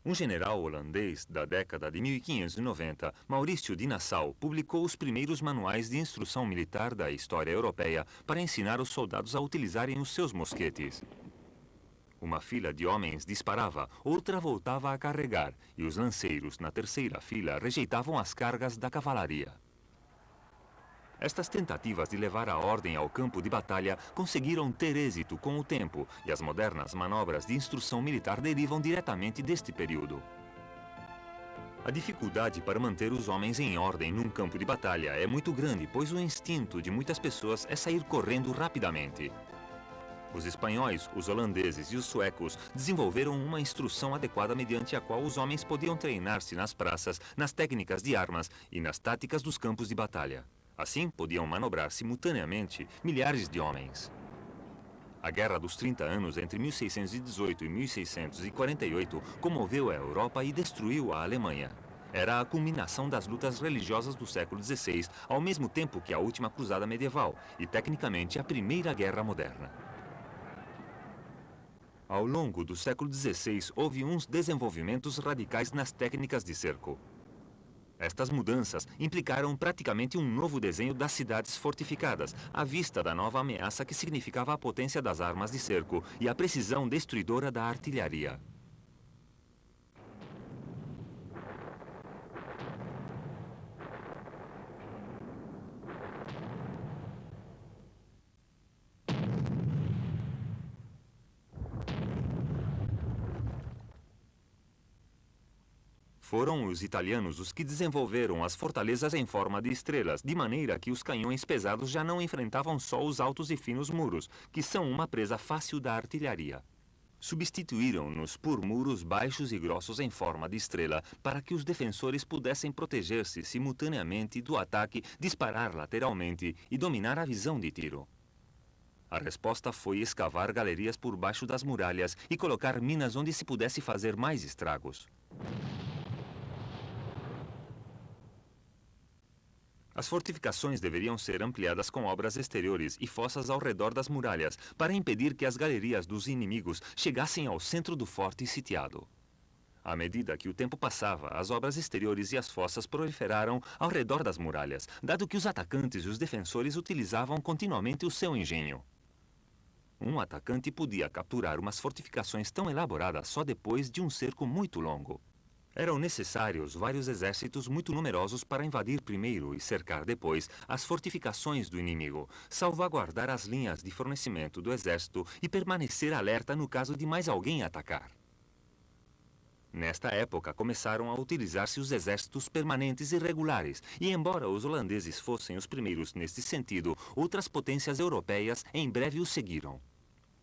Um general holandês da década de 1590, Maurício de Nassau, publicou os primeiros manuais de instrução militar da história europeia para ensinar os soldados a utilizarem os seus mosquetes. Uma fila de homens disparava, outra voltava a carregar, e os lanceiros, na terceira fila, rejeitavam as cargas da cavalaria. Estas tentativas de levar a ordem ao campo de batalha conseguiram ter êxito com o tempo, e as modernas manobras de instrução militar derivam diretamente deste período. A dificuldade para manter os homens em ordem num campo de batalha é muito grande, pois o instinto de muitas pessoas é sair correndo rapidamente. Os espanhóis, os holandeses e os suecos desenvolveram uma instrução adequada mediante a qual os homens podiam treinar-se nas praças, nas técnicas de armas e nas táticas dos campos de batalha. Assim, podiam manobrar simultaneamente milhares de homens. A Guerra dos 30 Anos entre 1618 e 1648 comoveu a Europa e destruiu a Alemanha. Era a culminação das lutas religiosas do século XVI, ao mesmo tempo que a última cruzada medieval e, tecnicamente, a primeira guerra moderna. Ao longo do século XVI, houve uns desenvolvimentos radicais nas técnicas de cerco. Estas mudanças implicaram praticamente um novo desenho das cidades fortificadas, à vista da nova ameaça que significava a potência das armas de cerco e a precisão destruidora da artilharia. Foram os italianos os que desenvolveram as fortalezas em forma de estrelas, de maneira que os canhões pesados já não enfrentavam só os altos e finos muros, que são uma presa fácil da artilharia. Substituíram-nos por muros baixos e grossos em forma de estrela, para que os defensores pudessem proteger-se simultaneamente do ataque, disparar lateralmente e dominar a visão de tiro. A resposta foi escavar galerias por baixo das muralhas e colocar minas onde se pudesse fazer mais estragos. As fortificações deveriam ser ampliadas com obras exteriores e fossas ao redor das muralhas, para impedir que as galerias dos inimigos chegassem ao centro do forte sitiado. À medida que o tempo passava, as obras exteriores e as fossas proliferaram ao redor das muralhas, dado que os atacantes e os defensores utilizavam continuamente o seu engenho. Um atacante podia capturar umas fortificações tão elaboradas só depois de um cerco muito longo. Eram necessários vários exércitos muito numerosos para invadir primeiro e cercar depois as fortificações do inimigo, salvaguardar as linhas de fornecimento do exército e permanecer alerta no caso de mais alguém atacar. Nesta época, começaram a utilizar-se os exércitos permanentes e regulares, e embora os holandeses fossem os primeiros neste sentido, outras potências europeias em breve os seguiram.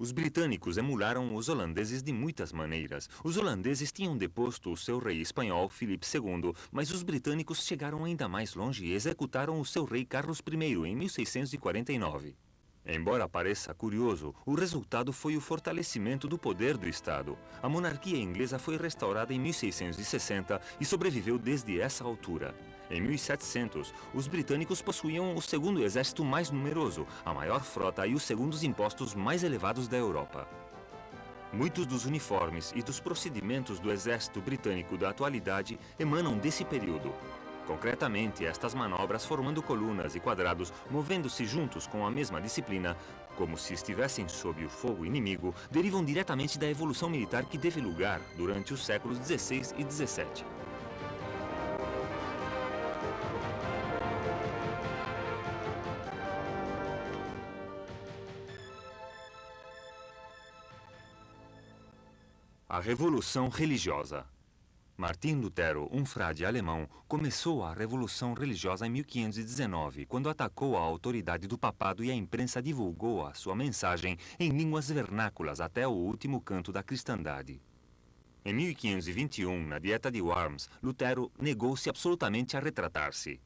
Os britânicos emularam os holandeses de muitas maneiras. Os holandeses tinham deposto o seu rei espanhol, Filipe II, mas os britânicos chegaram ainda mais longe e executaram o seu rei Carlos I em 1649. Embora pareça curioso, o resultado foi o fortalecimento do poder do Estado. A monarquia inglesa foi restaurada em 1660 e sobreviveu desde essa altura. Em 1700, os britânicos possuíam o segundo exército mais numeroso, a maior frota e os segundos impostos mais elevados da Europa. Muitos dos uniformes e dos procedimentos do exército britânico da atualidade emanam desse período. Concretamente, estas manobras formando colunas e quadrados, movendo-se juntos com a mesma disciplina, como se estivessem sob o fogo inimigo, derivam diretamente da evolução militar que teve lugar durante os séculos XVI e XVII. A Revolução Religiosa. Martim Lutero, um frade alemão, começou a Revolução Religiosa em 1519, quando atacou a autoridade do papado e a imprensa divulgou a sua mensagem em línguas vernáculas até o último canto da cristandade. Em 1521, na Dieta de Worms, Lutero negou-se absolutamente a retratar-se.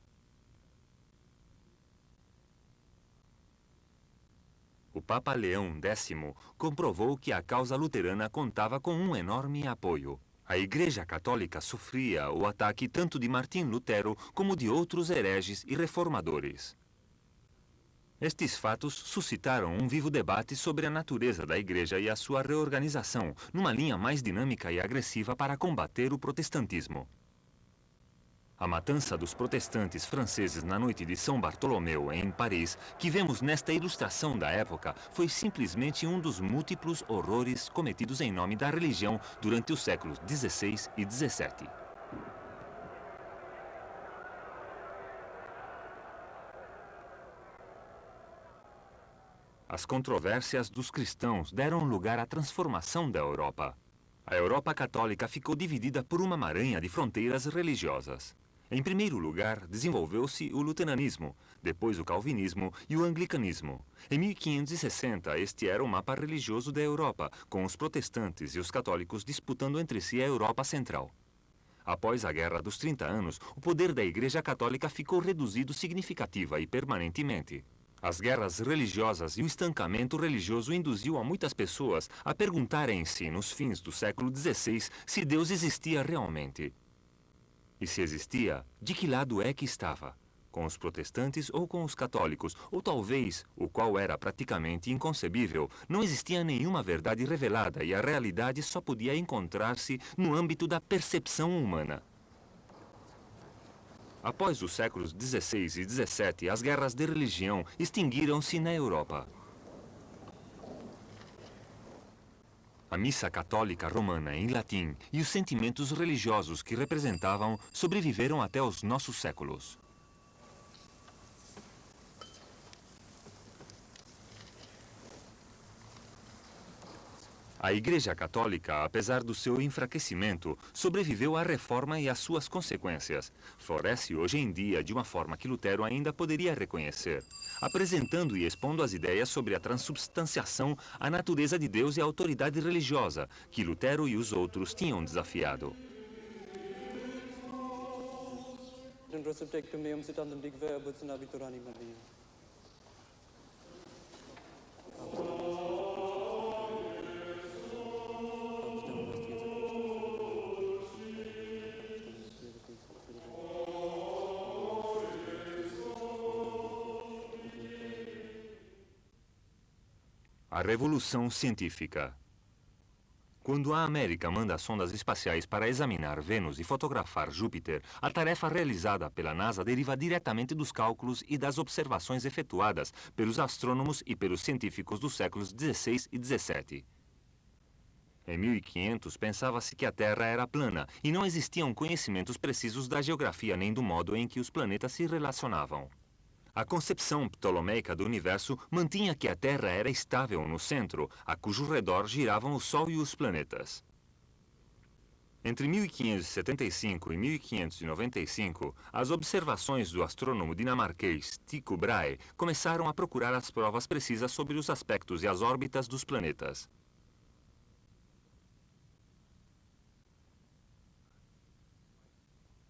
O Papa Leão X comprovou que a causa luterana contava com um enorme apoio. A Igreja Católica sofria o ataque tanto de Martim Lutero como de outros hereges e reformadores. Estes fatos suscitaram um vivo debate sobre a natureza da Igreja e a sua reorganização, numa linha mais dinâmica e agressiva para combater o protestantismo. A matança dos protestantes franceses na noite de São Bartolomeu, em Paris, que vemos nesta ilustração da época, foi simplesmente um dos múltiplos horrores cometidos em nome da religião durante os séculos XVI e XVII. As controvérsias dos cristãos deram lugar à transformação da Europa. A Europa católica ficou dividida por uma maranha de fronteiras religiosas. Em primeiro lugar, desenvolveu-se o luteranismo, depois o calvinismo e o anglicanismo. Em 1560, este era o mapa religioso da Europa, com os protestantes e os católicos disputando entre si a Europa Central. Após a Guerra dos 30 Anos, o poder da Igreja Católica ficou reduzido significativa e permanentemente. As guerras religiosas e o estancamento religioso induziu a muitas pessoas a perguntarem-se, nos fins do século XVI, se Deus existia realmente. E se existia, de que lado é que estava? Com os protestantes ou com os católicos? Ou talvez, o qual era praticamente inconcebível, não existia nenhuma verdade revelada e a realidade só podia encontrar-se no âmbito da percepção humana. Após os séculos XVI e XVII, as guerras de religião extinguiram-se na Europa. A missa católica romana em latim e os sentimentos religiosos que representavam sobreviveram até os nossos séculos. A Igreja Católica, apesar do seu enfraquecimento, sobreviveu à Reforma e às suas consequências. Floresce hoje em dia de uma forma que Lutero ainda poderia reconhecer, apresentando e expondo as ideias sobre a transubstanciação, a natureza de Deus e a autoridade religiosa, que Lutero e os outros tinham desafiado. A Revolução Científica. Quando a América manda sondas espaciais para examinar Vênus e fotografar Júpiter, a tarefa realizada pela NASA deriva diretamente dos cálculos e das observações efetuadas pelos astrônomos e pelos científicos dos séculos XVI e XVII. Em 1500, pensava-se que a Terra era plana e não existiam conhecimentos precisos da geografia nem do modo em que os planetas se relacionavam. A concepção ptolomeica do universo mantinha que a Terra era estável no centro, a cujo redor giravam o Sol e os planetas. Entre 1575 e 1595, as observações do astrônomo dinamarquês Tycho Brahe começaram a procurar as provas precisas sobre os aspectos e as órbitas dos planetas.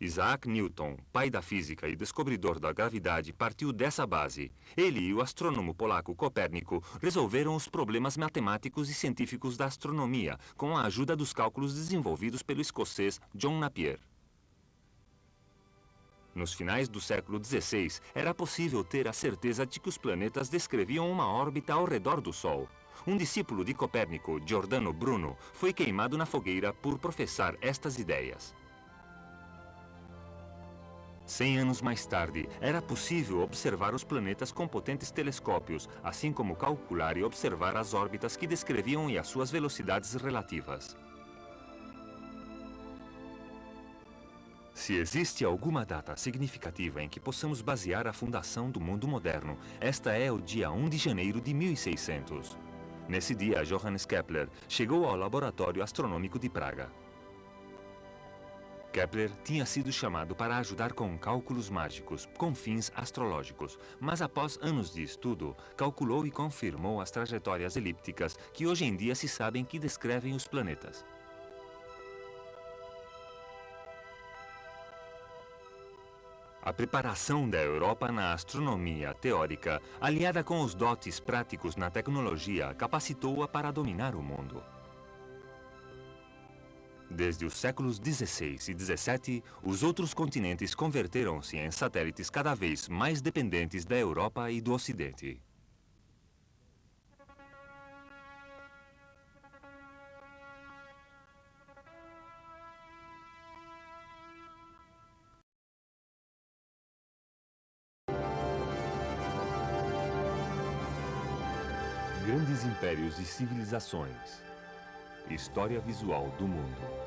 Isaac Newton, pai da física e descobridor da gravidade, partiu dessa base. Ele e o astrônomo polaco Copérnico resolveram os problemas matemáticos e científicos da astronomia, com a ajuda dos cálculos desenvolvidos pelo escocês John Napier. Nos finais do século XVI, era possível ter a certeza de que os planetas descreviam uma órbita ao redor do Sol. Um discípulo de Copérnico, Giordano Bruno, foi queimado na fogueira por professar estas ideias. 100 anos mais tarde, era possível observar os planetas com potentes telescópios, assim como calcular e observar as órbitas que descreviam e as suas velocidades relativas. Se existe alguma data significativa em que possamos basear a fundação do mundo moderno, esta é o dia 1 de janeiro de 1600. Nesse dia, Johannes Kepler chegou ao Laboratório Astronômico de Praga. Kepler tinha sido chamado para ajudar com cálculos mágicos, com fins astrológicos, mas após anos de estudo, calculou e confirmou as trajetórias elípticas que hoje em dia se sabem que descrevem os planetas. A preparação da Europa na astronomia teórica, aliada com os dotes práticos na tecnologia, capacitou-a para dominar o mundo. Desde os séculos XVI e XVII, os outros continentes converteram-se em satélites cada vez mais dependentes da Europa e do Ocidente. Grandes impérios e civilizações. História visual do mundo.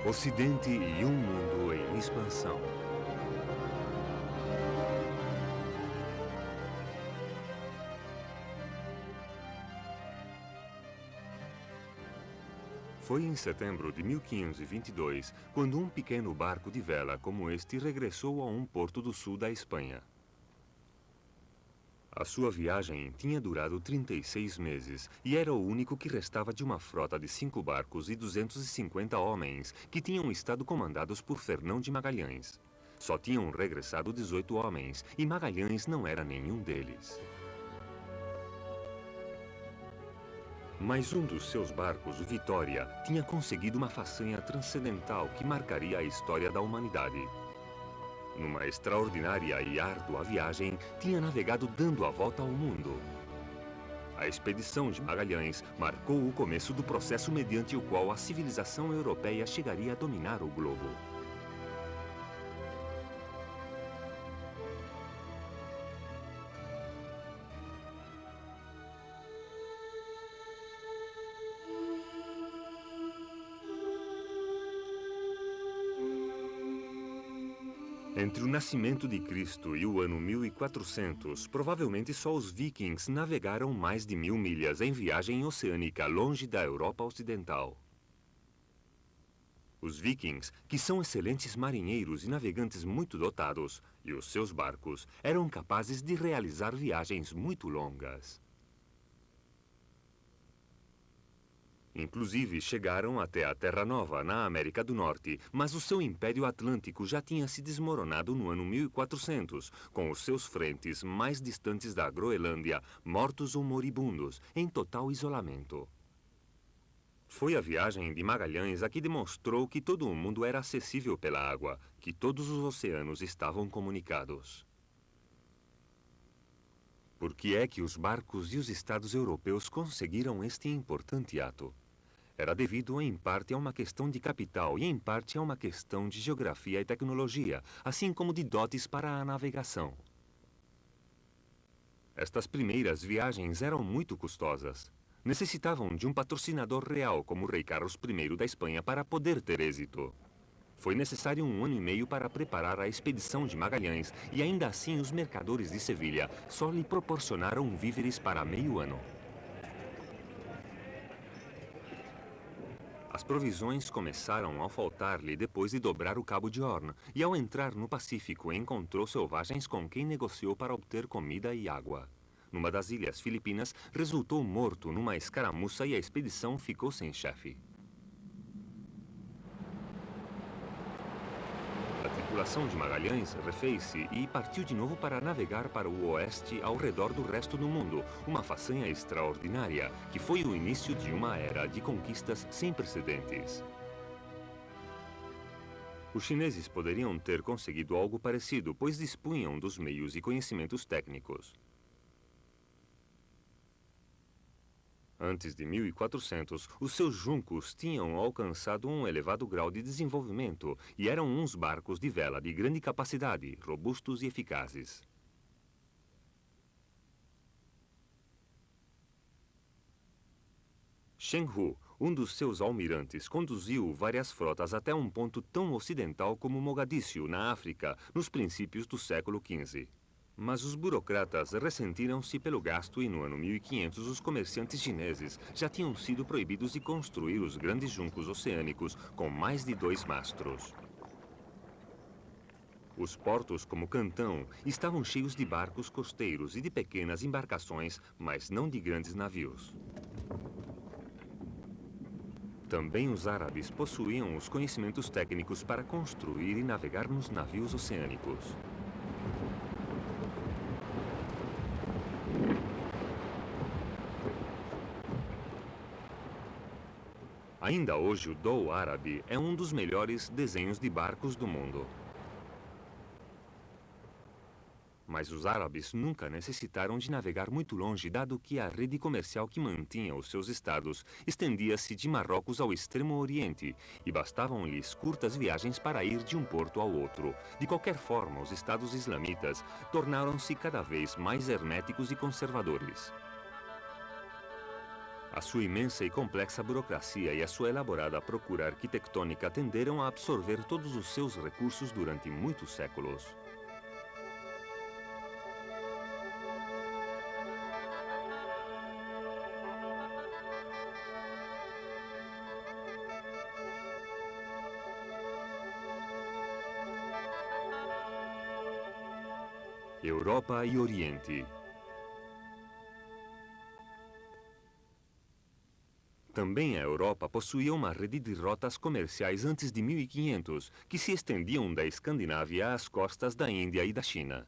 Ocidente e um mundo em expansão. Foi em setembro de 1522, quando um pequeno barco de vela como este regressou a um porto do sul da Espanha. A sua viagem tinha durado 36 meses e era o único que restava de uma frota de 5 barcos e 250 homens que tinham estado comandados por Fernão de Magalhães. Só tinham regressado 18 homens e Magalhães não era nenhum deles. Mas um dos seus barcos, o Vitória, tinha conseguido uma façanha transcendental que marcaria a história da humanidade. Numa extraordinária e árdua viagem, tinha navegado dando a volta ao mundo. A expedição de Magalhães marcou o começo do processo mediante o qual a civilização europeia chegaria a dominar o globo. Entre o nascimento de Cristo e o ano 1400, provavelmente só os vikings navegaram mais de 1000 milhas em viagem oceânica longe da Europa Ocidental. Os vikings, que são excelentes marinheiros e navegantes muito dotados, e os seus barcos, eram capazes de realizar viagens muito longas. Inclusive, chegaram até a Terra Nova, na América do Norte, mas o seu Império Atlântico já tinha se desmoronado no ano 1400, com os seus frentes mais distantes da Groenlândia, mortos ou moribundos, em total isolamento. Foi a viagem de Magalhães a que demonstrou que todo o mundo era acessível pela água, que todos os oceanos estavam comunicados. Por que é que os barcos e os estados europeus conseguiram este importante ato? Era devido, em parte, a uma questão de capital e, em parte, a uma questão de geografia e tecnologia, assim como de dotes para a navegação. Estas primeiras viagens eram muito custosas. Necessitavam de um patrocinador real, como o rei Carlos I da Espanha, para poder ter êxito. Foi necessário 1 ano e meio para preparar a expedição de Magalhães, e ainda assim os mercadores de Sevilha só lhe proporcionaram víveres para meio ano. As provisões começaram a faltar-lhe depois de dobrar o Cabo de Horn, e ao entrar no Pacífico encontrou selvagens com quem negociou para obter comida e água. Numa das ilhas filipinas, resultou morto numa escaramuça e a expedição ficou sem chefe. A tripulação de Magalhães refez-se e partiu de novo para navegar para o oeste ao redor do resto do mundo, uma façanha extraordinária, que foi o início de uma era de conquistas sem precedentes. Os chineses poderiam ter conseguido algo parecido, pois dispunham dos meios e conhecimentos técnicos. Antes de 1400, os seus juncos tinham alcançado um elevado grau de desenvolvimento e eram uns barcos de vela de grande capacidade, robustos e eficazes. Shen Hu, um dos seus almirantes, conduziu várias frotas até um ponto tão ocidental como Mogadíscio, na África, nos princípios do século XV. Mas os burocratas ressentiram-se pelo gasto e no ano 1500 os comerciantes chineses já tinham sido proibidos de construir os grandes juncos oceânicos com mais de 2 mastros. Os portos como Cantão estavam cheios de barcos costeiros e de pequenas embarcações, mas não de grandes navios. Também os árabes possuíam os conhecimentos técnicos para construir e navegar nos navios oceânicos. Ainda hoje, o Dhow árabe é um dos melhores desenhos de barcos do mundo. Mas os árabes nunca necessitaram de navegar muito longe, dado que a rede comercial que mantinha os seus estados estendia-se de Marrocos ao Extremo Oriente, e bastavam-lhes curtas viagens para ir de um porto ao outro. De qualquer forma, os estados islamitas tornaram-se cada vez mais herméticos e conservadores. A sua imensa e complexa burocracia e a sua elaborada procura arquitetônica tenderam a absorver todos os seus recursos durante muitos séculos. Europa e Oriente. Também a Europa possuía uma rede de rotas comerciais antes de 1500, que se estendiam da Escandinávia às costas da Índia e da China.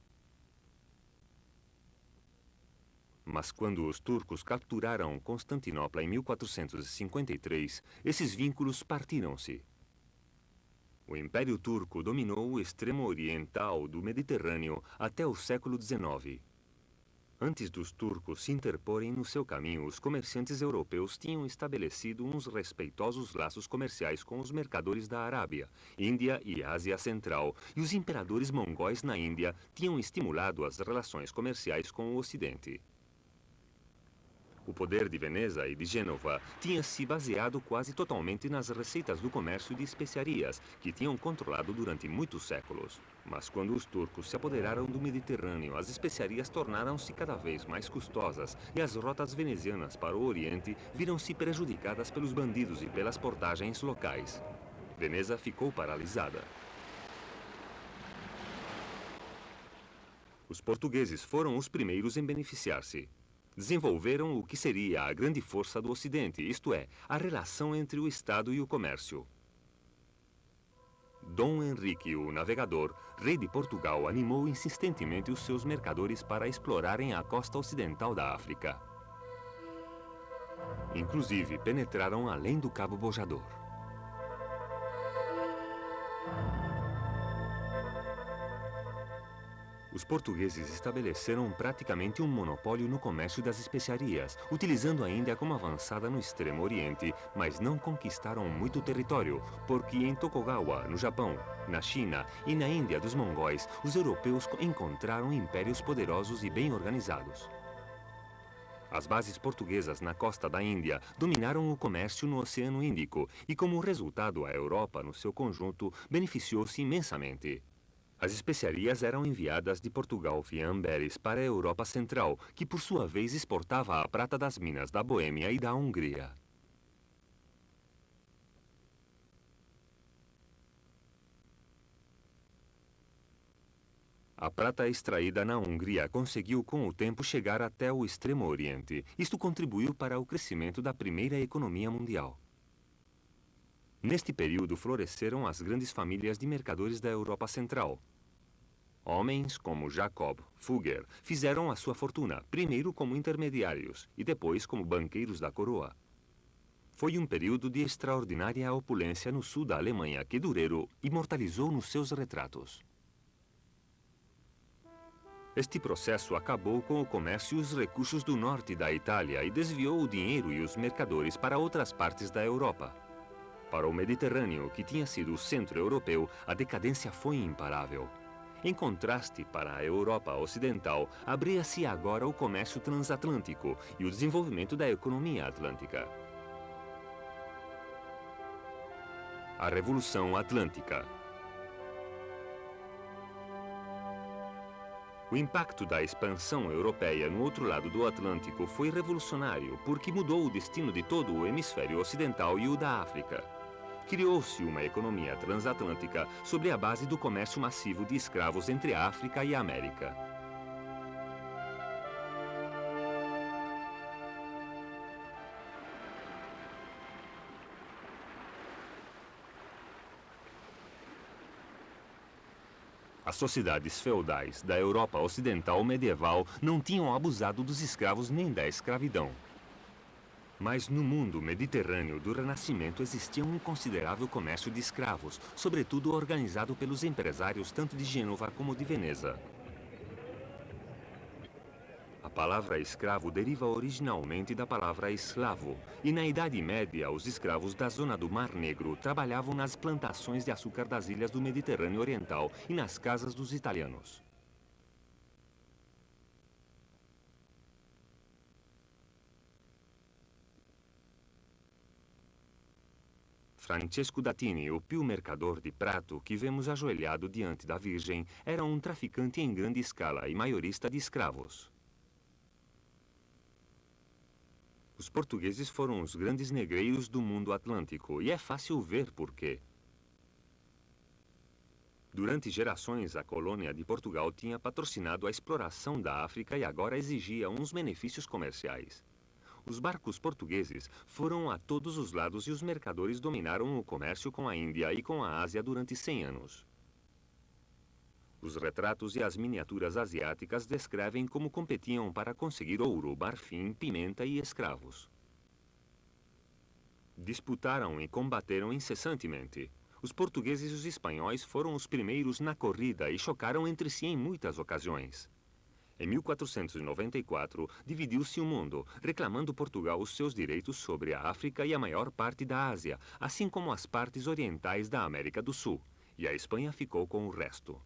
Mas quando os turcos capturaram Constantinopla em 1453, esses vínculos partiram-se. O Império Turco dominou o extremo oriental do Mediterrâneo até o século XIX. Antes dos turcos se interporem no seu caminho, os comerciantes europeus tinham estabelecido uns respeitosos laços comerciais com os mercadores da Arábia, Índia e Ásia Central, e os imperadores mongóis na Índia tinham estimulado as relações comerciais com o Ocidente. O poder de Veneza e de Gênova tinha se baseado quase totalmente nas receitas do comércio de especiarias, que tinham controlado durante muitos séculos. Mas quando os turcos se apoderaram do Mediterrâneo, as especiarias tornaram-se cada vez mais custosas e as rotas venezianas para o Oriente viram-se prejudicadas pelos bandidos e pelas portagens locais. Veneza ficou paralisada. Os portugueses foram os primeiros em beneficiar-se. Desenvolveram o que seria a grande força do Ocidente, isto é, a relação entre o Estado e o comércio. Dom Henrique, o Navegador, rei de Portugal, animou insistentemente os seus mercadores para explorarem a costa ocidental da África. Inclusive, penetraram além do Cabo Bojador. Os portugueses estabeleceram praticamente um monopólio no comércio das especiarias, utilizando a Índia como avançada no Extremo Oriente, mas não conquistaram muito território, porque em Tokugawa, no Japão, na China e na Índia dos mongóis, os europeus encontraram impérios poderosos e bem organizados. As bases portuguesas na costa da Índia dominaram o comércio no Oceano Índico e, como resultado, a Europa, no seu conjunto, beneficiou-se imensamente. As especiarias eram enviadas de Portugal via Amberes para a Europa Central, que por sua vez exportava a prata das minas da Boêmia e da Hungria. A prata extraída na Hungria conseguiu com o tempo chegar até o Extremo Oriente. Isto contribuiu para o crescimento da primeira economia mundial. Neste período floresceram as grandes famílias de mercadores da Europa Central. Homens como Jacob Fugger fizeram a sua fortuna, primeiro como intermediários e depois como banqueiros da coroa. Foi um período de extraordinária opulência no sul da Alemanha que Durero imortalizou nos seus retratos. Este processo acabou com o comércio e os recursos do norte da Itália e desviou o dinheiro e os mercadores para outras partes da Europa. Para o Mediterrâneo, que tinha sido o centro europeu, a decadência foi imparável. Em contraste, para a Europa Ocidental, abria-se agora o comércio transatlântico e o desenvolvimento da economia atlântica. A Revolução Atlântica. O impacto da expansão europeia no outro lado do Atlântico foi revolucionário porque mudou o destino de todo o hemisfério ocidental e o da África. Criou-se uma economia transatlântica sobre a base do comércio massivo de escravos entre a África e a América. As sociedades feudais da Europa Ocidental medieval não tinham abusado dos escravos nem da escravidão. Mas no mundo mediterrâneo do Renascimento existia um considerável comércio de escravos, sobretudo organizado pelos empresários tanto de Gênova como de Veneza. A palavra escravo deriva originalmente da palavra esclavo, e na Idade Média os escravos da zona do Mar Negro trabalhavam nas plantações de açúcar das ilhas do Mediterrâneo Oriental e nas casas dos italianos. Francesco Datini, o pio mercador de prato que vemos ajoelhado diante da Virgem, era um traficante em grande escala e maiorista de escravos. Os portugueses foram os grandes negreiros do mundo atlântico, e é fácil ver por quê. Durante gerações, a colônia de Portugal tinha patrocinado a exploração da África e agora exigia uns benefícios comerciais. Os barcos portugueses foram a todos os lados e os mercadores dominaram o comércio com a Índia e com a Ásia durante 100 anos. Os retratos e as miniaturas asiáticas descrevem como competiam para conseguir ouro, marfim, pimenta e escravos. Disputaram e combateram incessantemente. Os portugueses e os espanhóis foram os primeiros na corrida e chocaram entre si em muitas ocasiões. Em 1494, dividiu-se o mundo, reclamando Portugal os seus direitos sobre a África e a maior parte da Ásia, assim como as partes orientais da América do Sul, e a Espanha ficou com o resto.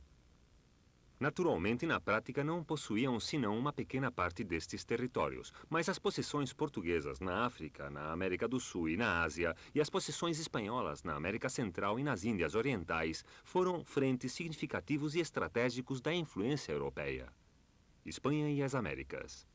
Naturalmente, na prática, não possuíam senão uma pequena parte destes territórios, mas as possessões portuguesas na África, na América do Sul e na Ásia, e as possessões espanholas na América Central e nas Índias Orientais, foram frentes significativos e estratégicos da influência europeia. Espanha e as Américas.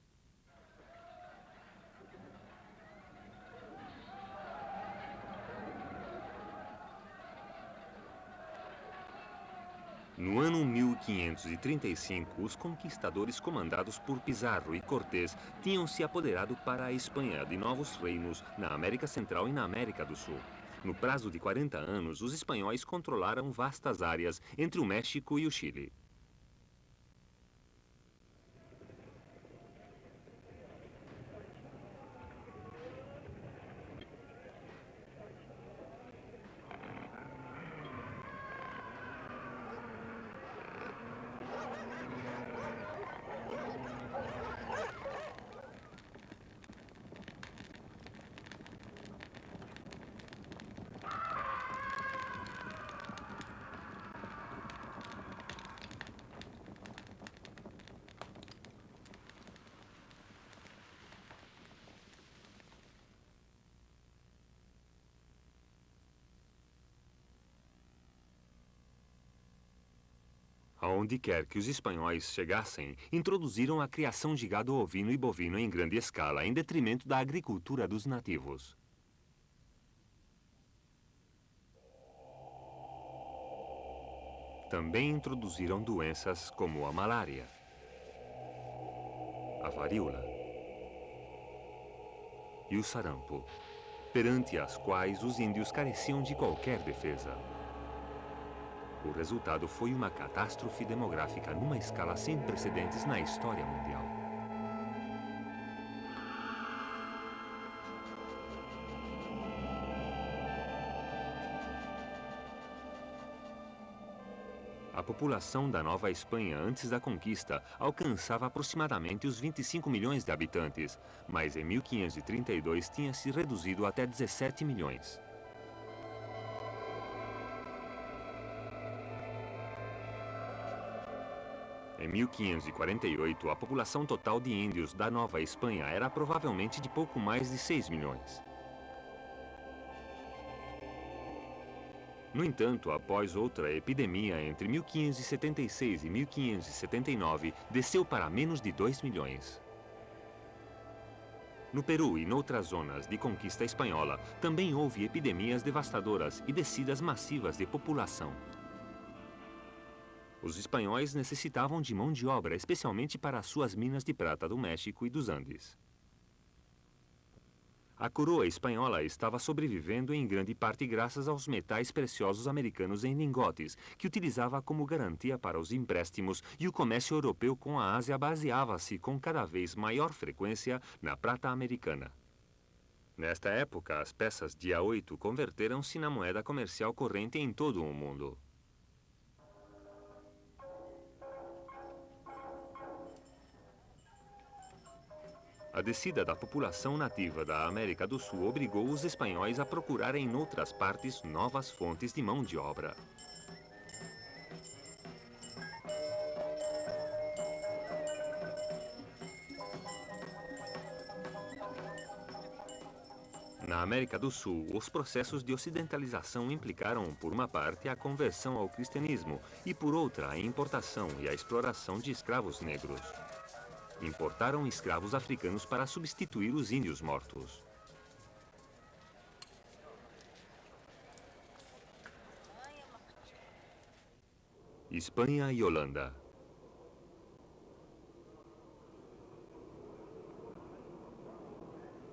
No ano 1535, os conquistadores comandados por Pizarro e Cortés tinham se apoderado para a Espanha de novos reinos na América Central e na América do Sul. No prazo de 40 anos, os espanhóis controlaram vastas áreas entre o México e o Chile. Aonde quer que os espanhóis chegassem, introduziram a criação de gado ovino e bovino em grande escala, em detrimento da agricultura dos nativos. Também introduziram doenças como a malária, a varíola e o sarampo, perante as quais os índios careciam de qualquer defesa. O resultado foi uma catástrofe demográfica numa escala sem precedentes na história mundial. A população da Nova Espanha antes da conquista alcançava aproximadamente os 25 milhões de habitantes, mas em 1532 tinha se reduzido até 17 milhões. Em 1548, a população total de índios da Nova Espanha era provavelmente de pouco mais de 6 milhões. No entanto, após outra epidemia entre 1576 e 1579, desceu para menos de 2 milhões. No Peru e noutras zonas de conquista espanhola, também houve epidemias devastadoras e descidas massivas de população. Os espanhóis necessitavam de mão de obra, especialmente para as suas minas de prata do México e dos Andes. A coroa espanhola estava sobrevivendo em grande parte graças aos metais preciosos americanos em lingotes, que utilizava como garantia para os empréstimos, e o comércio europeu com a Ásia baseava-se com cada vez maior frequência na prata americana. Nesta época, as peças de A8 converteram-se na moeda comercial corrente em todo o mundo. A descida da população nativa da América do Sul obrigou os espanhóis a procurarem em outras partes novas fontes de mão de obra. Na América do Sul, os processos de ocidentalização implicaram, por uma parte, a conversão ao cristianismo e, por outra, a importação e a exploração de escravos negros. Importaram escravos africanos para substituir os índios mortos. Espanha e Holanda.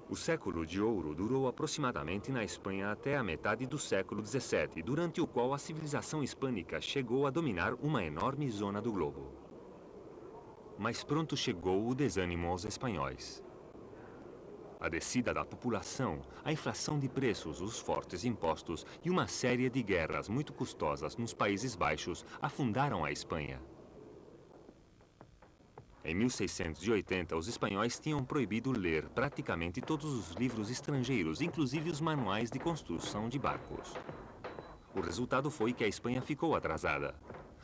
O século de ouro durou aproximadamente na Espanha até a metade do século XVII, durante o qual a civilização hispânica chegou a dominar uma enorme zona do globo. Mas pronto chegou o desânimo aos espanhóis. A descida da população, a inflação de preços, os fortes impostos e uma série de guerras muito custosas nos Países Baixos afundaram a Espanha. Em 1680, os espanhóis tinham proibido ler praticamente todos os livros estrangeiros, inclusive os manuais de construção de barcos. O resultado foi que a Espanha ficou atrasada.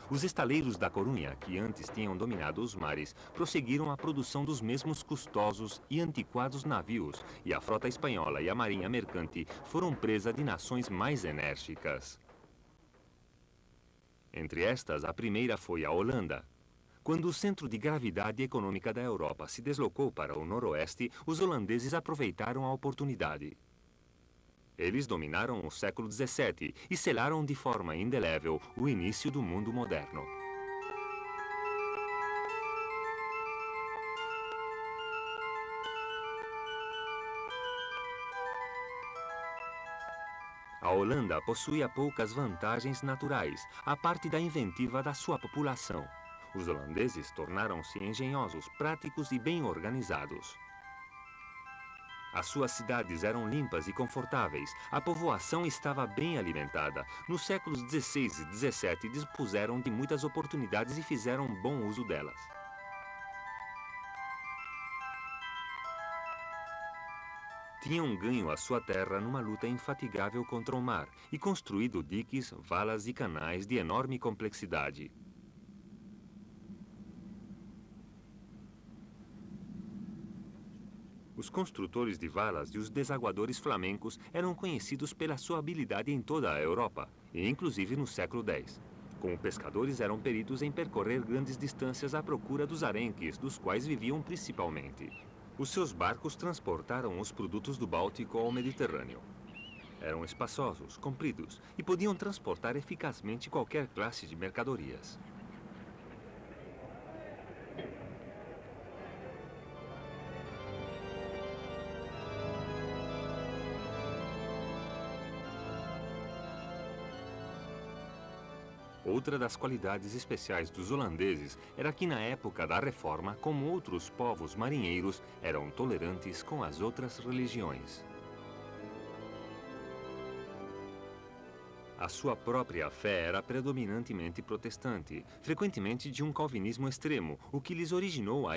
Os estaleiros da Corunha, que antes tinham dominado os mares, prosseguiram a produção dos mesmos custosos e antiquados navios, e a frota espanhola e a marinha mercante foram presa de nações mais enérgicas. Entre estas, a primeira foi a Holanda. Quando o centro de gravidade econômica da Europa se deslocou para o noroeste, os holandeses aproveitaram a oportunidade. Eles dominaram o século XVII e selaram de forma indelével o início do mundo moderno. A Holanda possuía poucas vantagens naturais, à parte da inventiva da sua população. Os holandeses tornaram-se engenhosos, práticos e bem organizados. As suas cidades eram limpas e confortáveis. A povoação estava bem alimentada. Nos séculos XVI e XVII dispuseram de muitas oportunidades e fizeram bom uso delas. Tinham ganho a sua terra numa luta infatigável contra o mar e construído diques, valas e canais de enorme complexidade. Os construtores de valas e os desaguadores flamencos eram conhecidos pela sua habilidade em toda a Europa, e inclusive no século X. Como pescadores, eram peritos em percorrer grandes distâncias à procura dos arenques, dos quais viviam principalmente. Os seus barcos transportaram os produtos do Báltico ao Mediterrâneo. Eram espaçosos, compridos e podiam transportar eficazmente qualquer classe de mercadorias. Outra das qualidades especiais dos holandeses era que, na época da Reforma, como outros povos marinheiros, eram tolerantes com as outras religiões. A sua própria fé era predominantemente protestante, frequentemente de um calvinismo extremo, o que lhes originou a